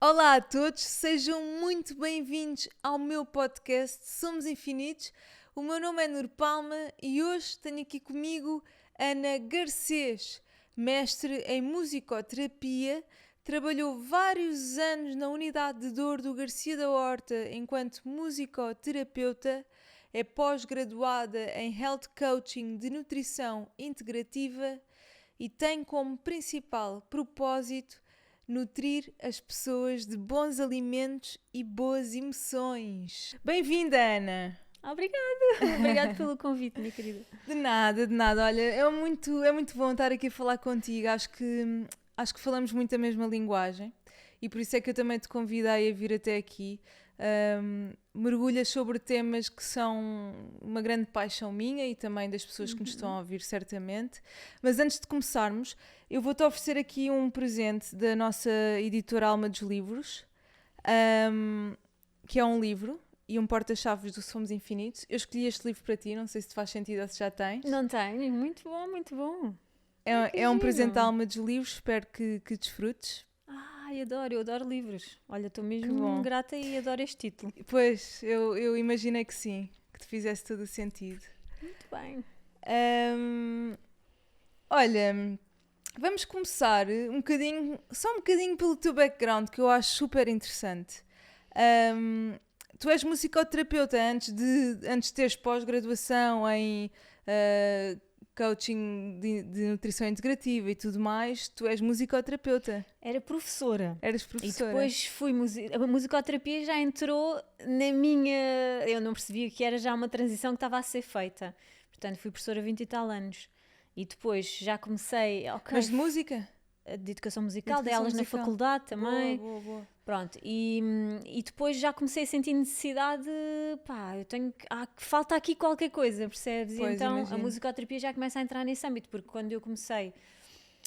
Olá a todos, sejam muito bem-vindos ao meu podcast Somos Infinitos. O meu nome é Nur Palma e hoje tenho aqui comigo Ana Garcês, mestre em musicoterapia, trabalhou vários anos na unidade de dor do Garcia da Horta enquanto musicoterapeuta, é pós-graduada em Health Coaching de Nutrição Integrativa e tem como principal propósito nutrir as pessoas de bons alimentos e boas emoções. Bem-vinda, Ana! Obrigada, obrigada pelo convite, minha querida. De nada, de nada. Olha, é muito bom estar aqui a falar contigo. Acho que falamos muito a mesma linguagem e por isso é que eu também te convidei a vir até aqui. Mergulhas sobre temas que são uma grande paixão minha e também das pessoas que nos estão a ouvir, certamente. Mas antes de começarmos, eu vou-te oferecer aqui um presente da nossa editora Alma dos Livros, que é um livro e um porta-chaves do Somos Infinitos. Eu escolhi este livro para ti, não sei se te faz sentido ou se já tens. Não tenho, muito bom, muito bom. É um presente da Alma dos Livros, espero que desfrutes. Ai, eu adoro livros. Olha, estou Que mesmo bom. grata e adoro este título. Pois, eu imaginei que sim, que te fizesse todo o sentido. Muito bem. Olha, vamos começar só um bocadinho pelo teu background, que eu acho super interessante. Tu és musicoterapeuta antes de teres pós-graduação em coaching de nutrição integrativa e tudo mais, tu és musicoterapeuta. Era professora. Eras professora. E depois a musicoterapia já entrou na minha... Eu não percebia que era já uma transição que estava a ser feita. Portanto, fui professora há 20 e tal anos. E depois já comecei... Okay, Mas de música? de educação musical, dei Educação aulas musical. na faculdade também. Boa. Pronto, e depois já comecei a sentir necessidade, pá, falta aqui qualquer coisa, percebes? Pois, e então imagino. a musicoterapia já começa a entrar nesse âmbito, porque quando eu comecei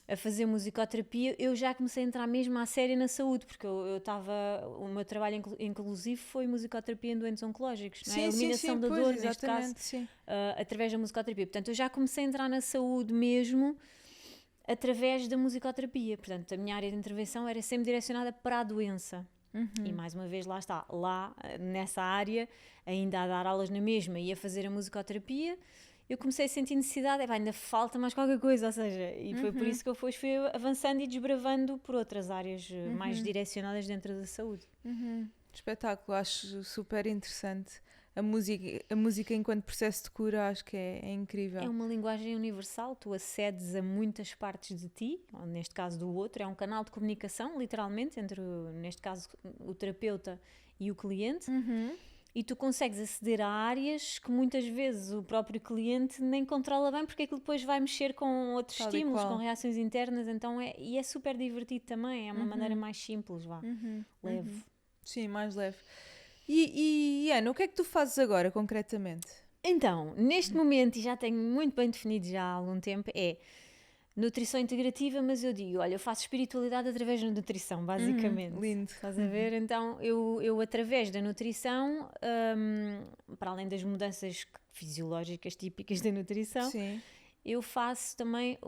a fazer musicoterapia, eu já comecei a entrar mesmo à séria na saúde, porque eu estava, o meu trabalho inclusive foi musicoterapia em doentes oncológicos, não é? A eliminação da pois, dor, neste caso, sim. através da musicoterapia. Portanto, eu já comecei a entrar na saúde mesmo através da musicoterapia. Portanto, a minha área de intervenção era sempre direcionada para a doença. E mais uma vez, lá nessa área, ainda a dar aulas na mesma e a fazer a musicoterapia, eu comecei a sentir necessidade, ainda falta mais qualquer coisa, ou seja, e foi por isso que eu fui avançando e desbravando por outras áreas mais direcionadas dentro da saúde. Espetáculo, acho super interessante. A música enquanto processo de cura acho que é incrível. É uma linguagem universal, tu acedes a muitas partes de ti, ou neste caso do outro, é um canal de comunicação, literalmente, entre, neste caso, o terapeuta e o cliente, e tu consegues aceder a áreas que muitas vezes o próprio cliente nem controla bem, porque aquilo depois vai mexer com outros Tal e estímulos, qual. com reações internas, então é super divertido também, é uma maneira mais simples, leve. Sim, mais leve. E Ana, o que é que tu fazes agora, concretamente? Então, neste momento, e já tenho muito bem definido já há algum tempo, é nutrição integrativa, mas eu digo, olha, eu faço espiritualidade através da nutrição, basicamente. Lindo. Estás a ver? Então, eu através da nutrição, para além das mudanças fisiológicas típicas da nutrição, Sim. eu faço também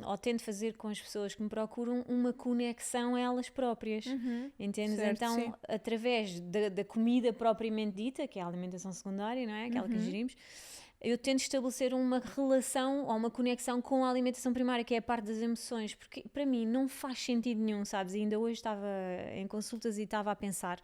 ou tento fazer com as pessoas que me procuram uma conexão a elas próprias, entendes? Certo, Então, sim. através da comida propriamente dita, que é a alimentação secundária, não é? Aquela que ingerimos, eu tento estabelecer uma relação ou uma conexão com a alimentação primária, que é a parte das emoções, porque para mim não faz sentido nenhum, sabes? E ainda hoje estava em consultas e estava a pensar...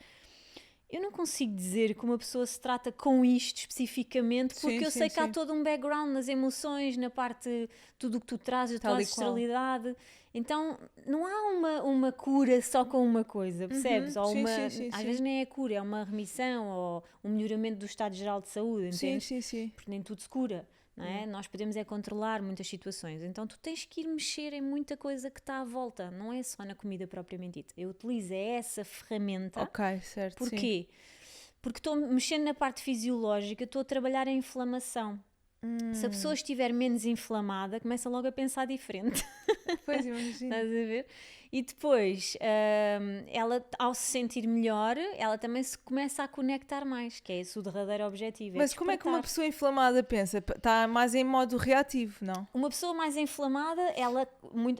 Eu não consigo dizer que uma pessoa se trata com isto especificamente, porque eu sei que há todo um background nas emoções, na parte, tudo o que tu trazes, a tua ancestralidade. Então, não há uma cura só com uma coisa, percebes? Ou às vezes nem é cura, é uma remissão ou um melhoramento do estado geral de saúde, entendes? Sim. Porque nem tudo se cura. Não é? Nós podemos controlar muitas situações, então tu tens que ir mexer em muita coisa que está à volta, não é só na comida propriamente dita. Eu utilizo essa ferramenta. Ok, certo. Porquê? Porque estou mexendo na parte fisiológica, estou a trabalhar a inflamação. Se a pessoa estiver menos inflamada, começa logo a pensar diferente. Pois, imagino. Estás a ver? E depois, ela, ao se sentir melhor, ela também se começa a conectar mais, que é esse o derradeiro objetivo. Mas como é que uma despertar. pessoa inflamada pensa? Está mais em modo reativo, não? Uma pessoa mais inflamada,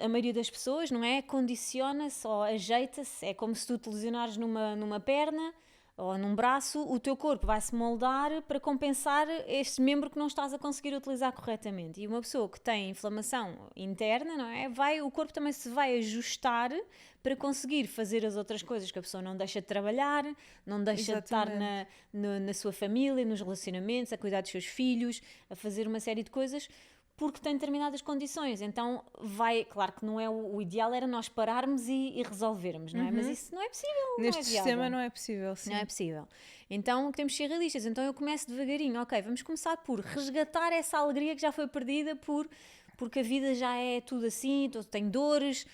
a maioria das pessoas, não é? Condiciona-se ou ajeita-se. É como se tu te lesionares numa perna ou num braço, o teu corpo vai-se moldar para compensar este membro que não estás a conseguir utilizar corretamente. E uma pessoa que tem inflamação interna, não é? O corpo também se vai ajustar para conseguir fazer as outras coisas que a pessoa não deixa de trabalhar, não deixa de estar na sua família, nos relacionamentos, a cuidar dos seus filhos, a fazer uma série de coisas, porque tem determinadas condições. Então claro que não é o ideal era nós pararmos e resolvermos, não é? Mas isso não é possível. Neste não é sistema viável. não é possível, sim. Não é possível. Então temos que ser realistas. Então eu começo devagarinho. Ok, vamos começar por resgatar essa alegria que já foi perdida porque a vida já é tudo assim, tenho dores,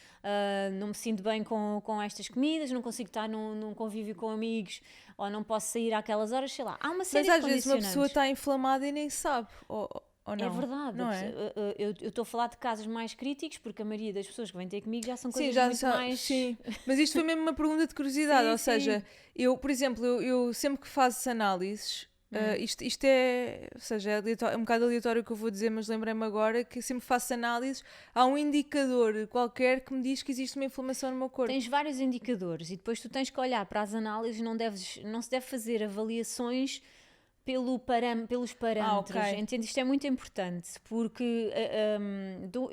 não me sinto bem com estas comidas, não consigo estar num convívio com amigos, ou não posso sair àquelas horas, sei lá. Há uma série Mas de às vezes uma condicionantes. pessoa está inflamada e nem sabe, ou não? É verdade. Não é? Eu estou a falar de casos mais críticos, porque a maioria das pessoas que vêm ter comigo já são coisas mais... Sim, mas isto foi mesmo uma pergunta de curiosidade, Sim, ou seja, eu, por exemplo, eu sempre que faço análises, isto é, ou seja, é um bocado aleatório o que eu vou dizer, mas lembrei-me agora que sempre que faço análises, há um indicador qualquer que me diz que existe uma inflamação no meu corpo. Tens vários indicadores e depois tu tens que olhar para as análises, não se deve fazer avaliações pelos parâmetros, ok. entende? Isto é muito importante, porque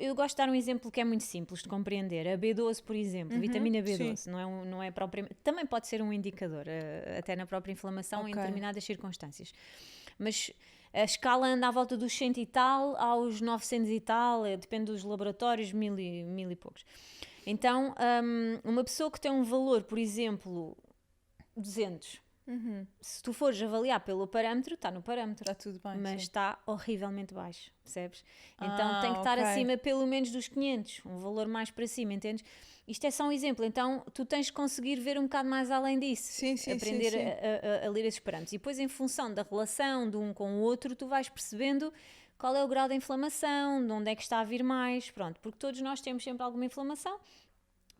eu gosto de dar um exemplo que é muito simples de compreender. A B12, por exemplo, vitamina B12, não é propriamente... Também pode ser um indicador, até na própria inflamação, em determinadas circunstâncias. Mas a escala anda à volta dos 100 e tal aos 900 e tal, depende dos laboratórios, mil e poucos. Então, uma pessoa que tem um valor, por exemplo, 200... Se tu fores avaliar pelo parâmetro, está no parâmetro. Está tudo bem, mas sim. está horrivelmente baixo, percebes? Então tem que estar acima pelo menos dos 500, um valor mais para cima, entendes? Isto é só um exemplo, então tu tens de conseguir ver um bocado mais além disso. Sim, aprender sim. A ler esses parâmetros. E depois, em função da relação de um com o outro, tu vais percebendo qual é o grau da inflamação, de onde é que está a vir mais, pronto, porque todos nós temos sempre alguma inflamação.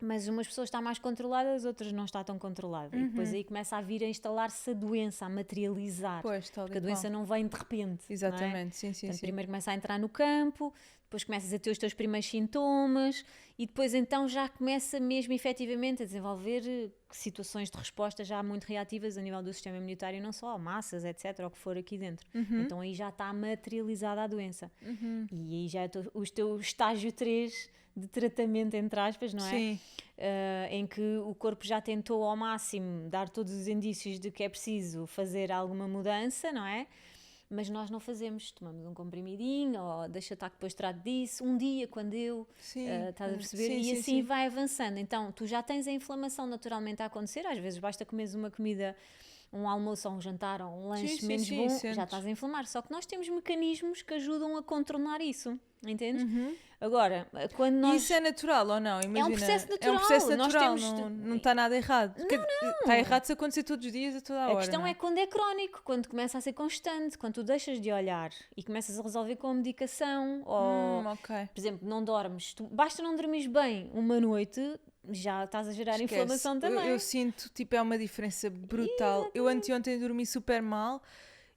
Mas umas pessoas estão mais controladas, outras não está tão controlada. E depois aí começa a vir a instalar-se a doença, a materializar. Pois, tal porque a doença não vem de repente. Exatamente, não é? sim. Portanto, primeiro começa a entrar no campo, depois começas a ter os teus primeiros sintomas e depois então já começa mesmo efetivamente a desenvolver situações de resposta já muito reativas a nível do sistema imunitário, não só massas, etc, ou o que for aqui dentro. Então aí já está materializada a doença. E aí já é o teu estágio 3 de tratamento, entre aspas, não é? Sim. Em que o corpo já tentou ao máximo dar todos os indícios de que é preciso fazer alguma mudança, não é? Mas nós não fazemos, tomamos um comprimidinho ou deixa estar que depois trato disso, um dia quando estás a perceber? Sim, e sim, assim vai avançando. Então tu já tens a inflamação naturalmente a acontecer, às vezes basta comeres uma comida, um almoço ou um jantar ou um lanche menos bom, já estás a inflamar. Só que nós temos mecanismos que ajudam a contornar isso, entendes? Agora, quando nós... Isso é natural ou não? Imagina, é um processo natural. É um processo Nós natural, temos... não está nada errado. Está errado se acontecer todos os dias, a toda a hora. A questão não é quando é crónico, quando começa a ser constante, quando tu deixas de olhar e começas a resolver com a medicação ou, ok. por exemplo, não dormes. Basta não dormires bem uma noite, já estás a gerar inflamação também. Eu sinto, tipo, é uma diferença brutal. Exatamente. Eu anteontem dormi super mal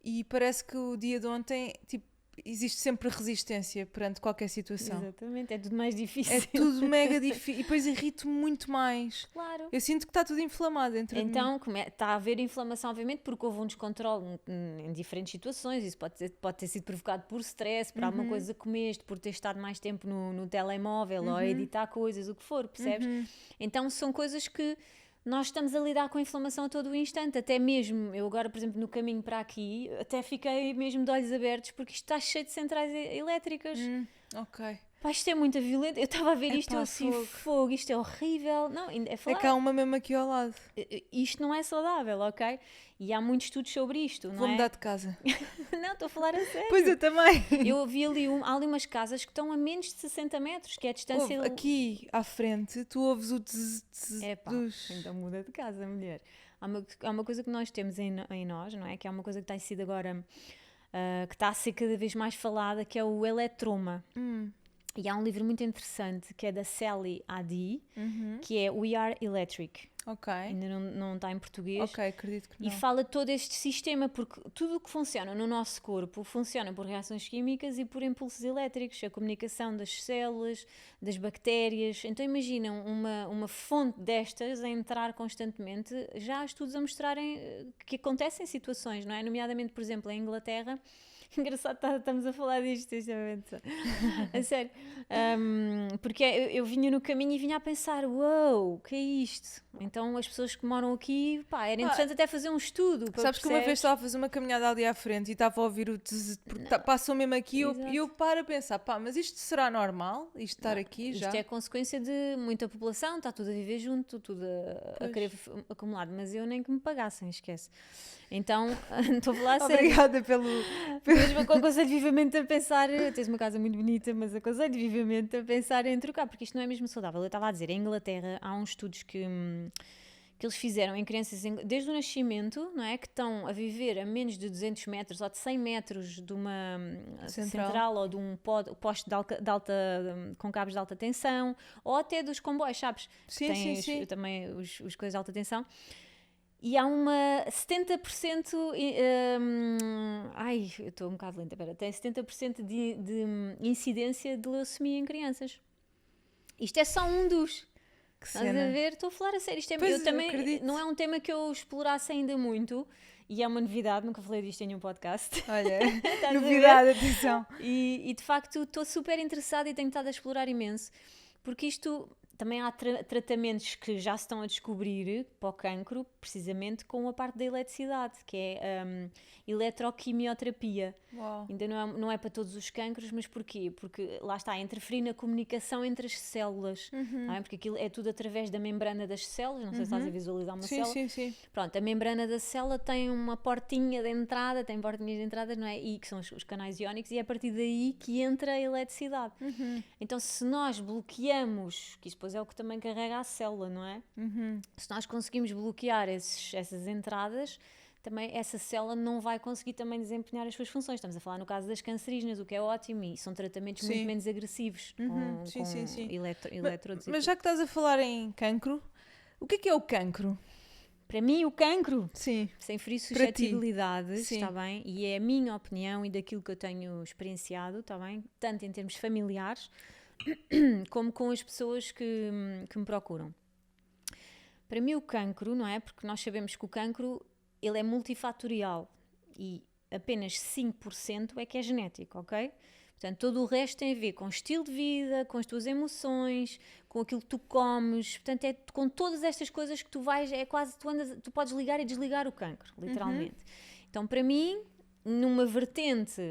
e parece que o dia de ontem, tipo, existe sempre resistência perante qualquer situação. Exatamente, é tudo mais difícil. É tudo mega difícil. E depois irrito muito mais. Claro. Eu sinto que está tudo inflamado dentro de mim. Então está a haver inflamação, obviamente, porque houve um descontrole em diferentes situações. Isso pode ter sido provocado por stress, por alguma coisa que comeste, por ter estado mais tempo no telemóvel ou a editar coisas, o que for, percebes? Então são coisas que nós estamos a lidar com a inflamação a todo o instante. Até mesmo, eu agora, por exemplo, no caminho para aqui, até fiquei mesmo de olhos abertos porque isto está cheio de centrais elétricas. Ok. Pá, isto é muito violento. Eu estava a ver isto, eu Epá, assim, fogo, isto é horrível. Não, é É falar. que há uma mesmo aqui ao lado. Isto não é saudável, ok? E há muitos estudos sobre isto, não Vou é? mudar de casa. Não, estou a falar a sério. Pois eu também. Eu vi há ali umas casas que estão a menos de 60 metros, que é a distância... Aqui à frente, tu ouves o tz Epá, dos... então muda de casa, mulher. Há uma coisa que nós temos em nós, não é? Que é uma coisa que tem sido agora que está a ser cada vez mais falada, que é o eletroma. E há um livro muito interessante que é da Sally Adi, que é We Are Electric. Ok. Ainda não está em português. Ok, acredito que não. E fala todo este sistema, porque tudo o que funciona no nosso corpo funciona por reações químicas e por impulsos elétricos, a comunicação das células, das bactérias. Então imaginam uma fonte destas a entrar constantemente. Já há estudos a mostrarem que acontecem situações, não é? Nomeadamente, por exemplo, em Inglaterra. Engraçado, estamos a falar disto, a sério. Porque eu vinha no caminho e vinha a pensar, uau, o que é isto? Então as pessoas que moram aqui, pá, era interessante até fazer um estudo. Sabes que uma vez estava a fazer uma caminhada ali à frente e estava a ouvir o tz, porque passou mesmo aqui e eu paro a pensar, pá, mas isto será normal? Isto estar aqui já? Isto é consequência de muita população, está tudo a viver junto, tudo a querer acumulado, mas eu nem que me pagassem, esquece. Então, estou a falar a sério. Obrigada pelo... Mesmo aconselho vivamente a pensar, tens uma casa muito bonita, mas aconselho vivamente a pensar em trocar, porque isto não é mesmo saudável. Eu estava a dizer, em Inglaterra há uns estudos que eles fizeram em crianças desde o nascimento, não é? Que estão a viver a menos de 200 metros ou de 100 metros de uma central ou de um poste de alta, com cabos de alta tensão, ou até dos comboios, sabes? Sim. Também os coisas de alta tensão. E há uma 70%, eu estou um bocado lenta, tem 70% de incidência de leucemia em crianças. Isto é só um dos. Estás a ver? Estou a falar a sério. Eu também, acredito. não é um tema que eu explorasse ainda muito, e é uma novidade, nunca falei disto em nenhum podcast. Olha, novidade, atenção. E de facto estou super interessada e tenho estado a explorar imenso, porque isto... Também há tratamentos que já se estão a descobrir para o cancro, precisamente com a parte da eletricidade, que é eletroquimioterapia. Uau. Ainda não é para todos os cancros, mas porquê? Porque lá está, interferir na comunicação entre as células, não é? Porque aquilo é tudo através da membrana das células, não sei se estás a visualizar uma célula. Sim. Pronto, a membrana da célula tem uma portinha de entrada, tem portinhas de entrada, não é? E que são os canais iónicos, e é a partir daí que entra a eletricidade. Então, se nós bloqueamos, que isso depois é o que também carrega a célula, não é? Se nós conseguimos bloquear essas entradas, também essa célula não vai conseguir também desempenhar as suas funções. Estamos a falar no caso das cancerígenas, o que é ótimo, e são tratamentos muito menos agressivos com eletrodos. Mas já que estás a falar em cancro, o que é o cancro? Para mim, o cancro, sim, sem ferir suscetibilidades, está bem? E é a minha opinião e daquilo que eu tenho experienciado, está bem? Tanto em termos familiares, como com as pessoas que me procuram. Para mim o cancro, não é? Porque nós sabemos que o cancro, ele é multifatorial e apenas 5% é que é genético, ok? Portanto, todo o resto tem a ver com o estilo de vida, com as tuas emoções, com aquilo que tu comes, portanto é com todas estas coisas que tu vais, é quase, tu podes ligar e desligar o cancro, literalmente. Então, para mim, numa vertente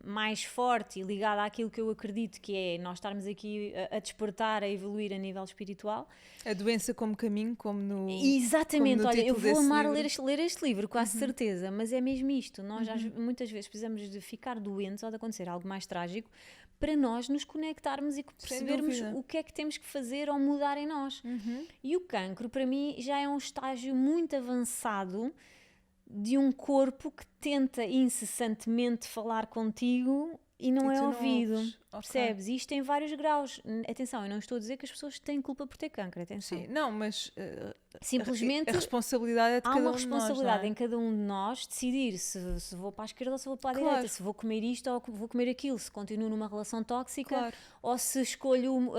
mais forte e ligada àquilo que eu acredito que é nós estarmos aqui a despertar, a evoluir a nível espiritual. A doença como caminho, como no... Exatamente, como no olha, eu vou amar livro. ler este livro, quase certeza, mas é mesmo isto, nós muitas vezes precisamos de ficar doentes ou de acontecer algo mais trágico para nós nos conectarmos e percebermos o que é que temos que fazer ou mudar em nós. E o cancro, para mim, já é um estágio muito avançado de um corpo que tenta incessantemente falar contigo e não é ouvido, percebes? E isto tem vários graus. Atenção, eu não estou a dizer que as pessoas têm culpa por ter cancro, atenção. Sim, não, mas simplesmente a responsabilidade é de cada um de nós. Há uma responsabilidade em cada um de nós decidir se vou para a esquerda ou se vou para a direita, se vou comer isto ou vou comer aquilo, se continuo numa relação tóxica ou se escolho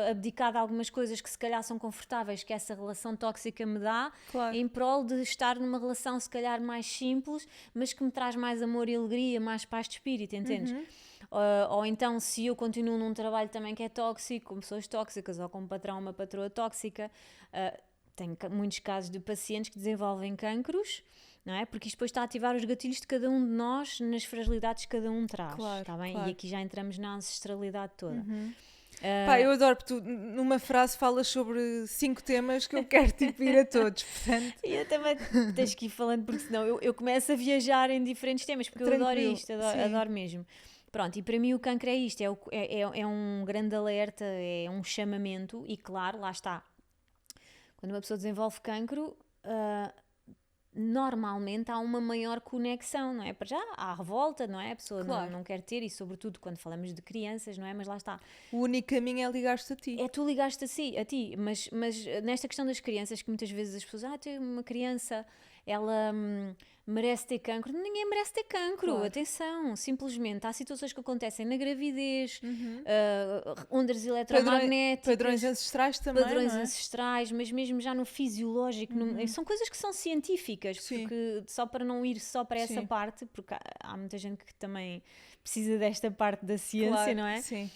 abdicar de algumas coisas que se calhar são confortáveis que essa relação tóxica me dá, em prol de estar numa relação se calhar mais simples, mas que me traz mais amor e alegria, mais paz de espírito, entendes? Ou então se eu continuo num trabalho também que é tóxico, com pessoas tóxicas ou com um patrão, uma patroa tóxica, tenho muitos casos de pacientes que desenvolvem cancros, não é? Porque isto depois está a ativar os gatilhos de cada um de nós nas fragilidades que cada um traz, está bem? E aqui já entramos na ancestralidade toda. Pá, eu adoro, porque tu numa frase falas sobre 5 temas que eu quero tipo ir a todos, portanto... E eu também tens que ir falando, porque senão eu começo a viajar em diferentes temas, porque eu adoro isto, adoro mesmo. Pronto, e para mim o cancro é isto, é um grande alerta, é um chamamento, e claro, lá está. Quando uma pessoa desenvolve cancro, normalmente há uma maior conexão, não é? Para já há revolta, não é? A pessoa Claro. não quer ter, e sobretudo quando falamos de crianças, não é? Mas lá está. O único caminho é ligar-te a ti. É tu ligaste a ti, mas nesta questão das crianças, que muitas vezes as pessoas, tem uma criança, ela merece ter cancro. Ninguém merece ter cancro, Claro. atenção, simplesmente há situações que acontecem na gravidez, Uhum. ondas eletromagnéticas, Padrões ancestrais também, padrões não é? ancestrais, mas mesmo já no fisiológico, são coisas que são científicas, Sim. porque só para não ir só para essa Sim. parte, porque há muita gente que também precisa desta parte da ciência, Claro, não é? sim.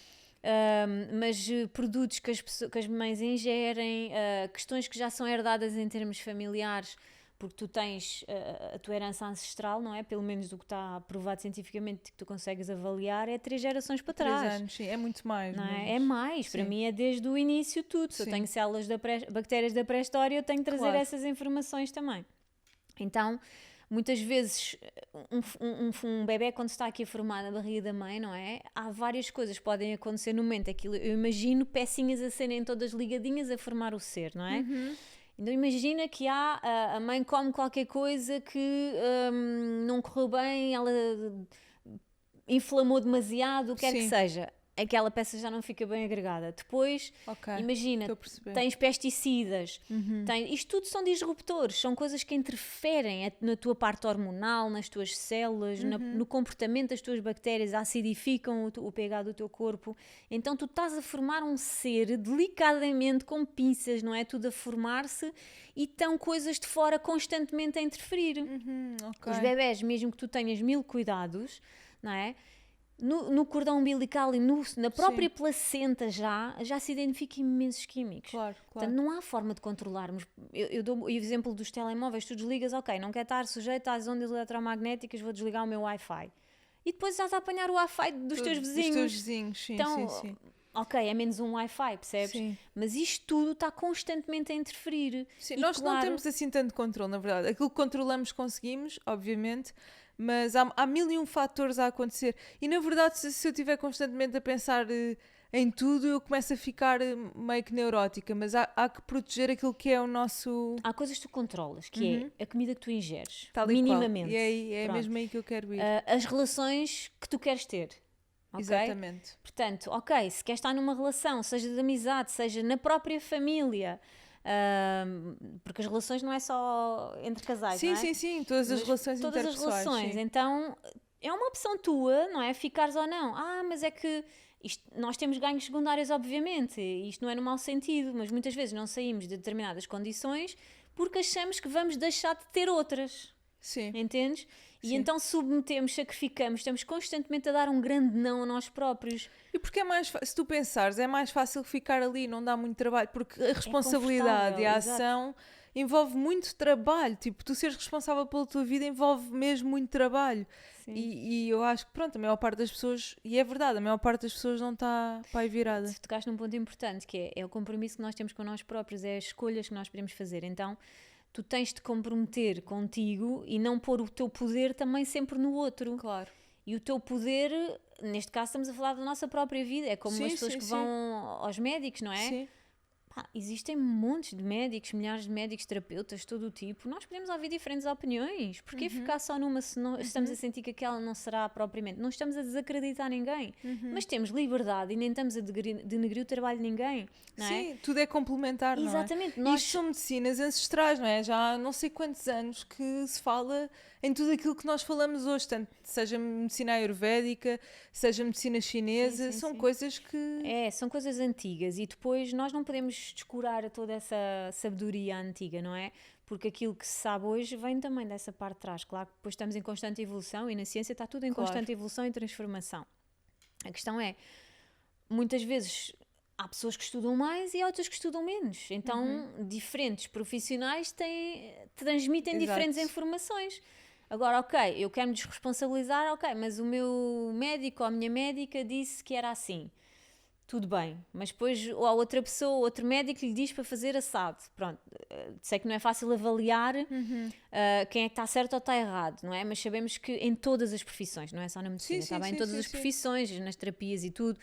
Mas produtos que as mães ingerem, questões que já são herdadas em termos familiares, porque tu tens a tua herança ancestral, não é? Pelo menos do que está provado cientificamente, que tu consegues avaliar, é 3 gerações para 3 trás. anos, sim. É muito mais. Não mas- é? É mais, para Sim. mim é desde o início tudo. Se eu Sim. tenho células bactérias da pré-história, eu tenho que trazer Claro. essas informações também. Então, muitas vezes, um bebé, quando está aqui a formar na barriga da mãe, não é? Há várias coisas que podem acontecer no momento. Aquilo, eu imagino pecinhas a serem todas ligadinhas a formar o ser, não é? Uhum. Então imagina que a mãe come qualquer coisa que não correu bem, ela inflamou demasiado, o que quer que Sim. seja. Aquela peça já não fica bem agregada. Depois, Ok. imagina, Estou a perceber. tens pesticidas, isto tudo são disruptores, são coisas que interferem na tua parte hormonal, nas tuas células, no comportamento das tuas bactérias, acidificam o pH do teu corpo. Então tu estás a formar um ser delicadamente, com pinças, não é? Tudo a formar-se, e estão coisas de fora constantemente a interferir. Ok. Os bebés, mesmo que tu tenhas 1000 cuidados, não é? No cordão umbilical e na própria placenta já se identificam imensos químicos. Claro, claro. Portanto, não há forma de controlarmos. Eu dou o exemplo dos telemóveis. Tu desligas, ok, não quer estar sujeito às ondas eletromagnéticas, vou desligar o meu Wi-Fi. E depois estás a apanhar o Wi-Fi dos teus vizinhos. Dos teus vizinhos, sim, Então, sim. ok, é menos um Wi-Fi, percebes? Sim. Mas isto tudo está constantemente a interferir. Sim, E nós não claro, temos assim tanto controle, na verdade. Aquilo que controlamos conseguimos, obviamente, mas há 1001 fatores a acontecer. E na verdade, se eu estiver constantemente a pensar em tudo, eu começo a ficar meio que neurótica. Mas há que proteger aquilo que é o nosso. há coisas que tu controlas, que é a comida que tu ingeres, Tal e qual. minimamente. E aí, é Pronto. mesmo aí que eu quero ir. As relações que tu queres ter. Ok? Exatamente. Portanto, ok, se queres estar numa relação, seja de amizade, seja na própria família, porque as relações não é só entre casais, Sim, não é? sim, sim. Todas as Mas relações todas as interpessoais. relações. Sim. Então, é uma opção tua, não é? Ficares ou não. Mas é que nós temos ganhos secundários, obviamente. Isto não é no mau sentido, mas muitas vezes não saímos de determinadas condições porque achamos que vamos deixar de ter outras. Sim. Entendes? E Sim. então submetemos, sacrificamos, estamos constantemente a dar um grande não a nós próprios. E porque se tu pensares, é mais fácil ficar ali, não dá muito trabalho, porque a responsabilidade e a confortável, ação envolve muito trabalho. Tipo, tu seres responsável pela tua vida envolve mesmo muito trabalho. Sim. E eu acho que, pronto, a maior parte das pessoas, e é verdade, a maior parte das pessoas não está para aí virada. Tu tocaste num ponto importante, que é o compromisso que nós temos com nós próprios, é as escolhas que nós podemos fazer. Então, tu tens de te comprometer contigo e não pôr o teu poder também sempre no outro. Claro. E o teu poder, neste caso estamos a falar da nossa própria vida, é como Sim, as pessoas sim, que sim. vão aos médicos, não é? Sim. Existem montes de médicos, milhares de médicos, terapeutas, todo o tipo. Nós podemos ouvir diferentes opiniões. Porquê ficar só numa se não estamos a sentir que aquela não será propriamente? Não estamos a desacreditar ninguém, mas temos liberdade e nem estamos a denegrir o trabalho de ninguém, não é? Sim, tudo é complementar, Exatamente. não é? Isto são medicinas ancestrais, não é? Já há não sei quantos anos que se fala em tudo aquilo que nós falamos hoje, tanto seja medicina ayurvédica, seja medicina chinesa, Sim, são sim. coisas que... São coisas antigas e depois nós não podemos descurar toda essa sabedoria antiga, não é? Porque aquilo que se sabe hoje vem também dessa parte de trás. Claro que depois estamos em constante evolução e na ciência está tudo em Claro. constante evolução e transformação. A questão é, muitas vezes há pessoas que estudam mais e há outras que estudam menos. Então, diferentes profissionais transmitem Exato. diferentes informações. Agora, ok, eu quero me desresponsabilizar, ok, mas o meu médico ou a minha médica disse que era assim. Tudo bem, mas depois a outra pessoa, outro médico lhe diz para fazer assado. Pronto, sei que não é fácil avaliar quem é que está certo ou está errado, não é? Mas sabemos que em todas as profissões, não é só na medicina, Sim, está sim, bem? Em sim, todas sim, as sim. profissões, nas terapias e tudo,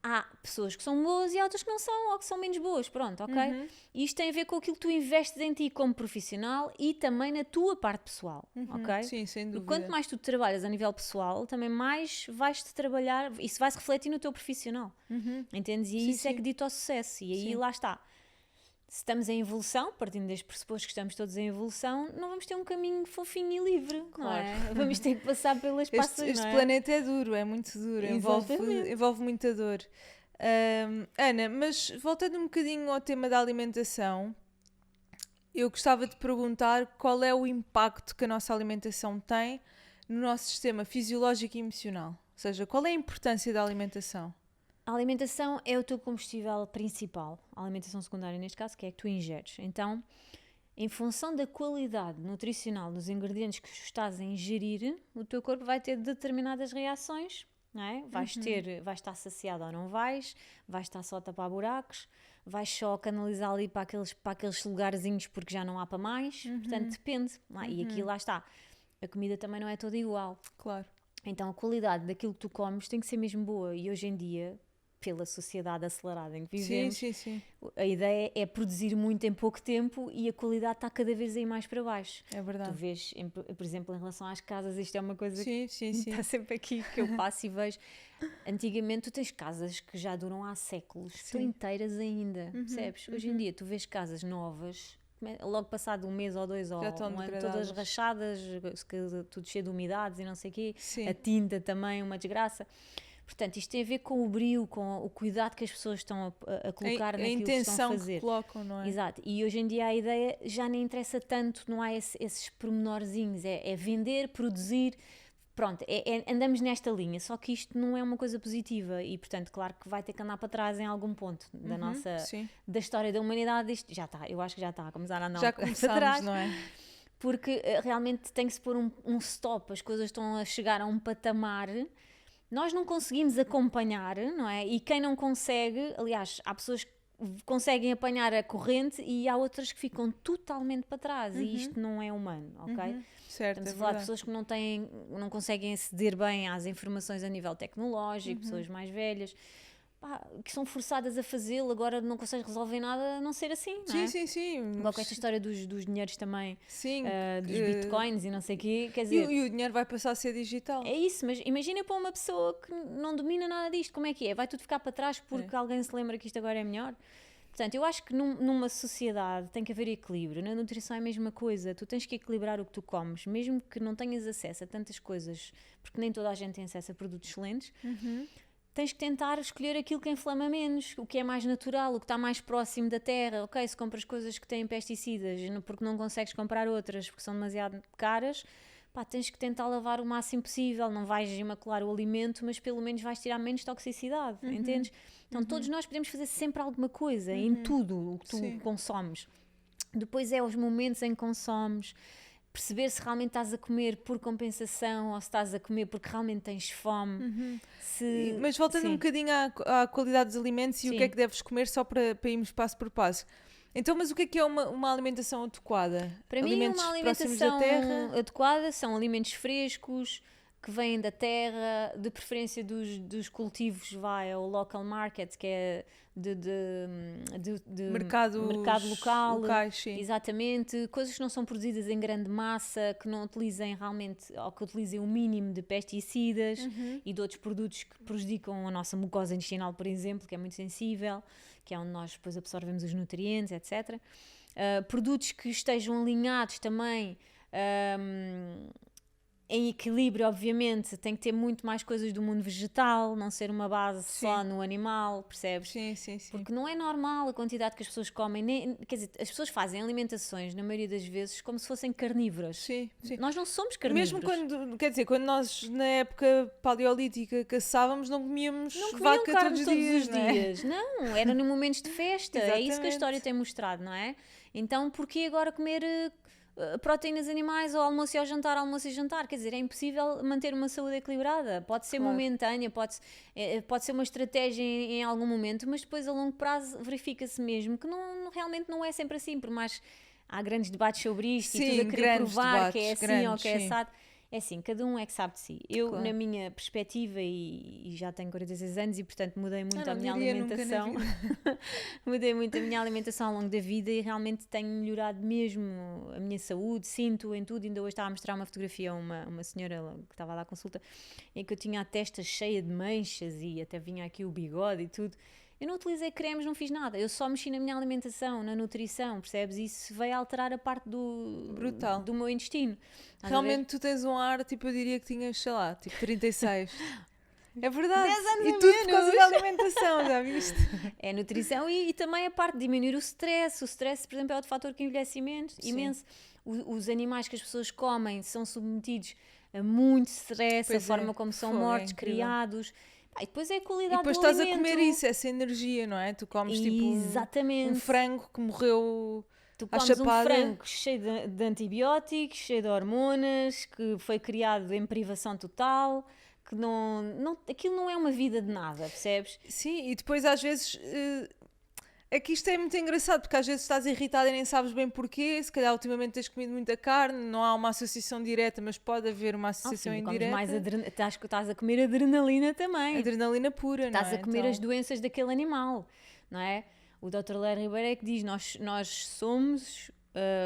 há pessoas que são boas e há outras que não são, ou que são menos boas, pronto, ok? E isto tem a ver com aquilo que tu investes em ti como profissional e também na tua parte pessoal, ok? Sim, sem Porque dúvida. quanto mais tu trabalhas a nível pessoal, também mais vais-te trabalhar, isso vai-se refletir no teu profissional, entendes? E Sim, isso é sim. que dita ao sucesso, e aí Sim. lá está. Se estamos em evolução, partindo deste pressuposto que estamos todos em evolução, não vamos ter um caminho fofinho e livre, não é? Vamos ter que passar pelas passas, Este não é? planeta é duro, é muito duro, Exatamente. envolve muita dor. Ana, mas voltando um bocadinho ao tema da alimentação, eu gostava de perguntar qual é o impacto que a nossa alimentação tem no nosso sistema fisiológico e emocional. Ou seja, qual é a importância da alimentação? A alimentação é o teu combustível principal, a alimentação secundária neste caso, que é que tu ingeres. Então, em função da qualidade nutricional dos ingredientes que estás a ingerir, o teu corpo vai ter determinadas reações, não é? Vais estar saciado ou não vais estar só a tapar buracos, vais só canalizar ali para aqueles lugarzinhos porque já não há para mais, portanto depende. E aqui lá está, a comida também não é toda igual. Claro. Então a qualidade daquilo que tu comes tem que ser mesmo boa e hoje em dia, pela sociedade acelerada em que vivemos, Sim. a ideia é produzir muito em pouco tempo e a qualidade está cada vez aí mais para baixo. É verdade. Tu vês, por exemplo, em relação às casas, isto é uma coisa Sim. que está sempre aqui, que eu passo e vejo. Antigamente tu tens casas que já duram há séculos, estão inteiras ainda, percebes? Hoje em dia tu vês casas novas, logo passado um mês ou dois ou Já estão um ano, degradadas. todas rachadas, tudo cheio de umidades e não sei o quê, Sim. a tinta também, uma desgraça. Portanto, isto tem a ver com o brio, com o cuidado que as pessoas estão a colocar A naquilo que estão a intenção fazer. que colocam, não é? Exato. E hoje em dia a ideia já nem interessa tanto, não há esses pormenorzinhos, é vender, produzir, pronto, andamos nesta linha, só que isto não é uma coisa positiva e, portanto, claro que vai ter que andar para trás em algum ponto da história da humanidade. Isto já está, eu acho que já está a começar a andar Já para começámos, trás. não é? Porque realmente tem que se pôr um stop, as coisas estão a chegar a um patamar, nós não conseguimos acompanhar, não é? E quem não consegue, aliás, há pessoas que conseguem apanhar a corrente e há outras que ficam totalmente para trás e isto não é humano, ok? Certo, Estamos é a falar de verdade. pessoas que não conseguem aceder bem às informações a nível tecnológico, pessoas mais velhas, que são forçadas a fazê-lo, agora não consegues resolver nada a não ser assim, não é? Sim. Igual com esta história dos dinheiros também, Sim. dos bitcoins e não sei o quê, quer E, dizer... e o dinheiro vai passar a ser digital. É isso, mas imagina para uma pessoa que não domina nada disto, como é que é? Vai tudo ficar para trás porque alguém se lembra que isto agora é melhor? Portanto, eu acho que numa sociedade tem que haver equilíbrio. Na nutrição é a mesma coisa. Tu tens que equilibrar o que tu comes, mesmo que não tenhas acesso a tantas coisas, porque nem toda a gente tem acesso a produtos excelentes. Tens que tentar escolher aquilo que inflama menos, o que é mais natural, o que está mais próximo da terra. Ok, se compras coisas que têm pesticidas porque não consegues comprar outras porque são demasiado caras, tens que tentar lavar o máximo possível. Não vais imacular o alimento, mas pelo menos vais tirar menos toxicidade, entendes? Então todos nós podemos fazer sempre alguma coisa, em tudo o que tu consomes. Depois é os momentos em que consomes, perceber se realmente estás a comer por compensação ou se estás a comer porque realmente tens fome. Mas voltando um bocadinho à qualidade dos alimentos e o que é que deves comer, só para irmos passo por passo. Então, mas o que é uma alimentação adequada? Para Alimentos mim, uma próximos da terra? alimentação adequada são alimentos frescos, que vêm da terra, de preferência dos cultivos, ao local market, que é de mercado local, locais, sim. exatamente, coisas que não são produzidas em grande massa, que não utilizem realmente, ou que utilizem o mínimo de pesticidas e de outros produtos que prejudicam a nossa mucosa intestinal, por exemplo, que é muito sensível, que é onde nós depois absorvemos os nutrientes, etc. Produtos que estejam alinhados também em equilíbrio, obviamente, tem que ter muito mais coisas do mundo vegetal, não ser uma base só no animal, percebes? Sim. Porque não é normal a quantidade que as pessoas comem, quer dizer, as pessoas fazem alimentações, na maioria das vezes, como se fossem carnívoras. Sim. Nós não somos carnívoros. Mesmo quando nós, na época paleolítica, caçávamos, não comíamos vaca carne todos os dias. Não, era em momentos de festa. É isso que a Exatamente. história tem mostrado, não é? Então, porquê agora comer proteínas animais ao almoço e jantar? Quer dizer, é impossível manter uma saúde equilibrada. Pode ser momentânea, pode ser uma estratégia em algum momento, mas depois a longo prazo verifica-se mesmo que realmente não é sempre assim, por mais há grandes debates sobre isto e tudo a querer provar que é assim ou que é assado. É assim, cada um é que sabe de si. Eu, Claro. na minha perspectiva, e já tenho 46 anos e, portanto, mudei muito a não minha diria nunca na alimentação. Mudei muito a minha alimentação ao longo da vida e realmente tenho melhorado mesmo a minha saúde, sinto em tudo. Ainda hoje estava a mostrar uma fotografia a uma senhora que estava lá à consulta, em que eu tinha a testa cheia de manchas e até vinha aqui o bigode e tudo. Eu não utilizei cremes, não fiz nada. Eu só mexi na minha alimentação, na nutrição, percebes? Isso veio alterar a parte Brutal. do meu intestino. Estás a ver? Realmente tu tens um ar, tipo, eu diria que tinhas, sei lá, tipo 36. É verdade. 10 anos E a tudo por causa menos. da alimentação, já viste? É nutrição e também a parte de diminuir o stress. O stress, por exemplo, é outro fator que envelhece imenso. Os animais que as pessoas comem são submetidos a muito stress, Pois a forma é, como são fogo, é mortos, incrível. criados. Pá, e depois é a E qualidade depois do estás alimento. a comer isso, essa energia, não é? Tu comes tipo Exatamente. um frango que morreu Tu à comes um chapada. frango cheio de antibióticos, cheio de hormonas, que foi criado em privação total, que aquilo não é uma vida de nada, percebes? Sim, e depois às vezes é que isto é muito engraçado porque às vezes estás irritada e nem sabes bem porquê. Se calhar ultimamente tens comido muita carne, não há uma associação direta, mas pode haver uma associação Sim, comes indireta. mais estás a comer adrenalina também. Adrenalina pura, Estás não é? a comer Então, as doenças daquele animal, não é? O Dr. Léo Ribeiro é que diz: nós somos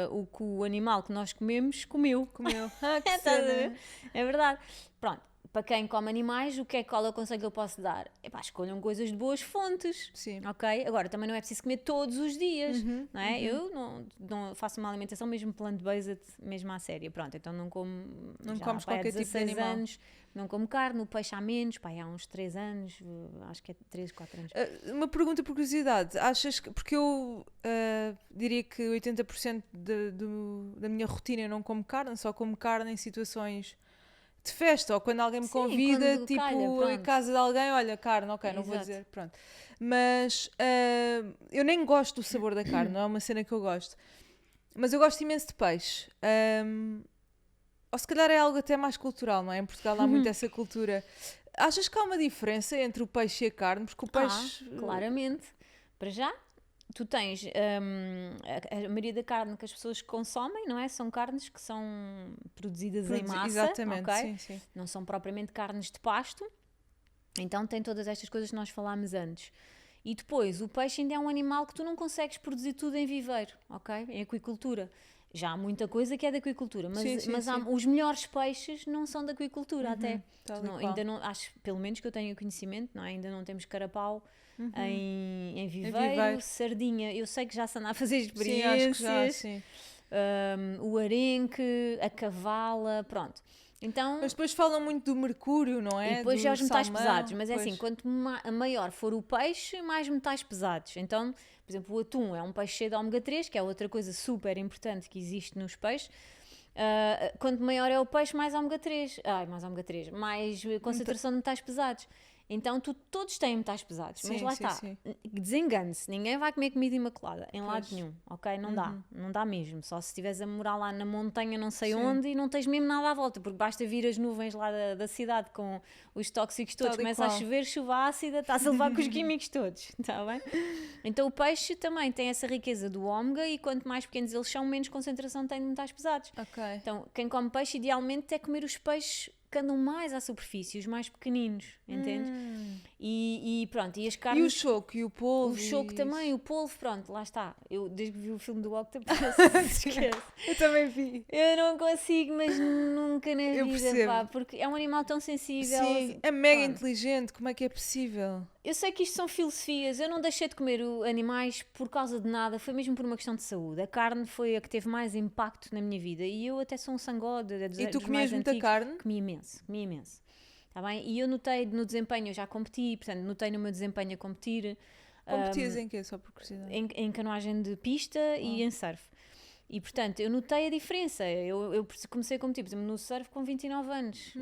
o que o animal que nós comemos comeu. comeu. Ah, que Estás a ver? cena. É verdade. Pronto, para quem come animais, qual é o conselho que eu posso dar? Epá, escolham coisas de boas fontes. Sim. Ok? Agora, também não é preciso comer todos os dias, não é? Eu não faço uma alimentação mesmo plant-based, mesmo à séria. Pronto, então não como. Não já comes pá, há qualquer tipo de 16 animal. anos, não como carne, o peixe há menos, pá, há uns 3 anos, acho que é 3, 4 anos. Uma pergunta por curiosidade, achas que, porque eu diria que 80% da minha rotina eu não como carne, só como carne em situações de festa, ou quando alguém me Sim, convida, quando tipo, calha, em pronto. casa de alguém, olha, carne, ok, não vou Exato. dizer, pronto. Mas eu nem gosto do sabor da carne, não é uma cena que eu gosto. Mas eu gosto imenso de peixe. Ou se calhar é algo até mais cultural, não é? Em Portugal há muito essa cultura. Achas que há uma diferença entre o peixe e a carne? Porque o peixe... Claramente. Para já, tu tens a maioria da carne que as pessoas consomem, não é? São carnes que são produzidas em massa, Exatamente, ok? sim, sim. Não são propriamente carnes de pasto. Então tem todas estas coisas que nós falámos antes. E depois, o peixe ainda é um animal que tu não consegues produzir tudo em viveiro, ok? Em aquicultura. Já há muita coisa que é da aquicultura, mas, Sim, sim, mas sim. os melhores peixes não são da aquicultura até. tal Tu e não- qual. ainda não, acho, pelo menos que eu tenha conhecimento, não é? Ainda não temos carapau em viveiro, viveiro. sardinha. Eu sei que já se anda a fazer Sim, acho experiências. que já, sim. O arenque, a cavala, pronto. Então, Mas depois falam muito do mercúrio, não é? e depois Do já os metais salmão, pesados, mas é pois. assim, quanto maior for o peixe, mais metais pesados. Então, por exemplo, o atum é um peixe cheio de ômega 3, que é outra coisa super importante que existe nos peixes. Quanto maior é o peixe, mais ômega 3. Mais ômega 3, mais concentração de metais pesados. Então, todos têm metais pesados, mas Sim, lá sim, está. sim. Desengane-se, ninguém vai comer comida imaculada, em lado Pois. nenhum, ok? Não dá mesmo. Só se estiveres a morar lá na montanha, não sei Sim. onde, e não tens mesmo nada à volta, porque basta vir as nuvens lá da cidade com os tóxicos todos, Tal e começa a qual. chover, chuva ácida, estás a levar com os químicos todos, está bem? Então o peixe também tem essa riqueza do ômega e quanto mais pequenos eles são, menos concentração tem de metais pesados. Ok. Então, quem come peixe, idealmente, é comer os peixes que andam mais à superfície, os mais pequeninos, entendes? E pronto, e as E carnes... o choco e o polvo? O choco e também, isso? o polvo, pronto, lá está. Eu, desde que vi o filme do Octopus, esquece. Eu também vi. Eu não consigo, mas nunca na Eu vida, percebo. pá, porque é um animal tão sensível. Sim, é mega Pronto. inteligente, como é que é possível? Eu sei que isto são filosofias, eu não deixei de comer animais por causa de nada, foi mesmo por uma questão de saúde. A carne foi a que teve mais impacto na minha vida e eu até sou um sangode, E tu dos comias mais muita antigos. carne? Comi imenso. Tá bem? E eu notei no desempenho, eu já competi, portanto, notei no meu desempenho a competir. Competias em quê, só por curiosidade? Em canoagem de pista e em surf. E portanto, eu notei a diferença. Eu comecei a competir, por exemplo, no surf com 29 anos.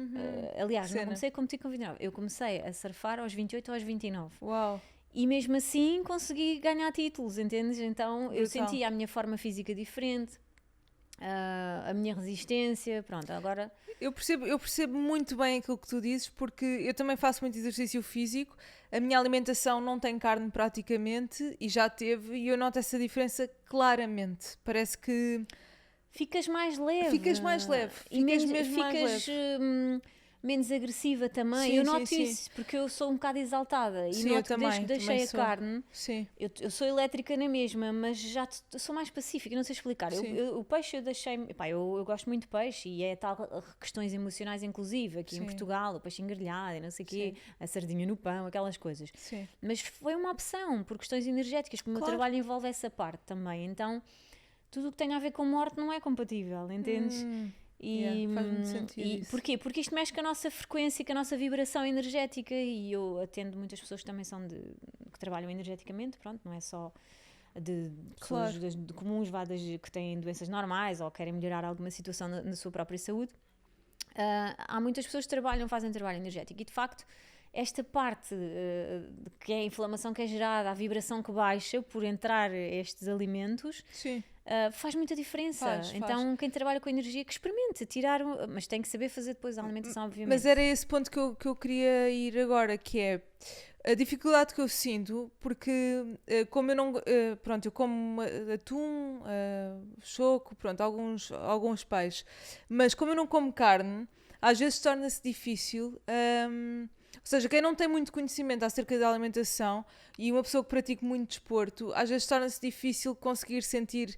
Aliás, não Cena. comecei a competir com 29. Eu comecei a surfar aos 28 ou aos 29. Uau. E mesmo assim consegui ganhar títulos, entendes? Então eu Brutal. sentia a minha forma física diferente, a minha resistência, pronto, agora... Eu percebo muito bem aquilo que tu dizes, porque eu também faço muito exercício físico, a minha alimentação não tem carne praticamente, e já teve, e eu noto essa diferença claramente. Parece que ficas mais leve. Ficas mais leve. E menos agressiva também. Sim, eu noto sim, isso, porque eu sou um bocado exaltada. E Sim, noto eu também, desde que deixei também a sou. carne, Sim. eu sou elétrica na mesma, mas já sou mais pacífica, não sei explicar. O peixe eu deixei... eu gosto muito de peixe e é tal questões emocionais, inclusive, aqui em Portugal, o peixe engrelhado e não sei o quê, a sardinha no pão, aquelas coisas. Sim. Mas foi uma opção, por questões energéticas, que o meu trabalho envolve essa parte também. Então, tudo o que tem a ver com morte não é compatível, entendes? Faz muito sentido isso. Porquê? Porque isto mexe com a nossa frequência, com a nossa vibração energética, e eu atendo muitas pessoas que também são que trabalham energeticamente, pronto, não é só de pessoas de comuns, que têm doenças normais ou querem melhorar alguma situação na sua própria saúde. Há muitas pessoas que fazem trabalho energético, e de facto esta parte que é a inflamação que é gerada, a vibração que baixa por entrar estes alimentos, faz muita diferença. Então quem trabalha com energia que experimente tirar, mas tem que saber fazer depois a alimentação, obviamente. Mas era esse ponto que eu queria ir agora, que é a dificuldade que eu sinto, porque como eu não... pronto, eu como atum, choco, pronto, alguns peixes, mas como eu não como carne, às vezes torna-se difícil... ou seja, quem não tem muito conhecimento acerca da alimentação e uma pessoa que pratica muito desporto, às vezes torna-se difícil conseguir sentir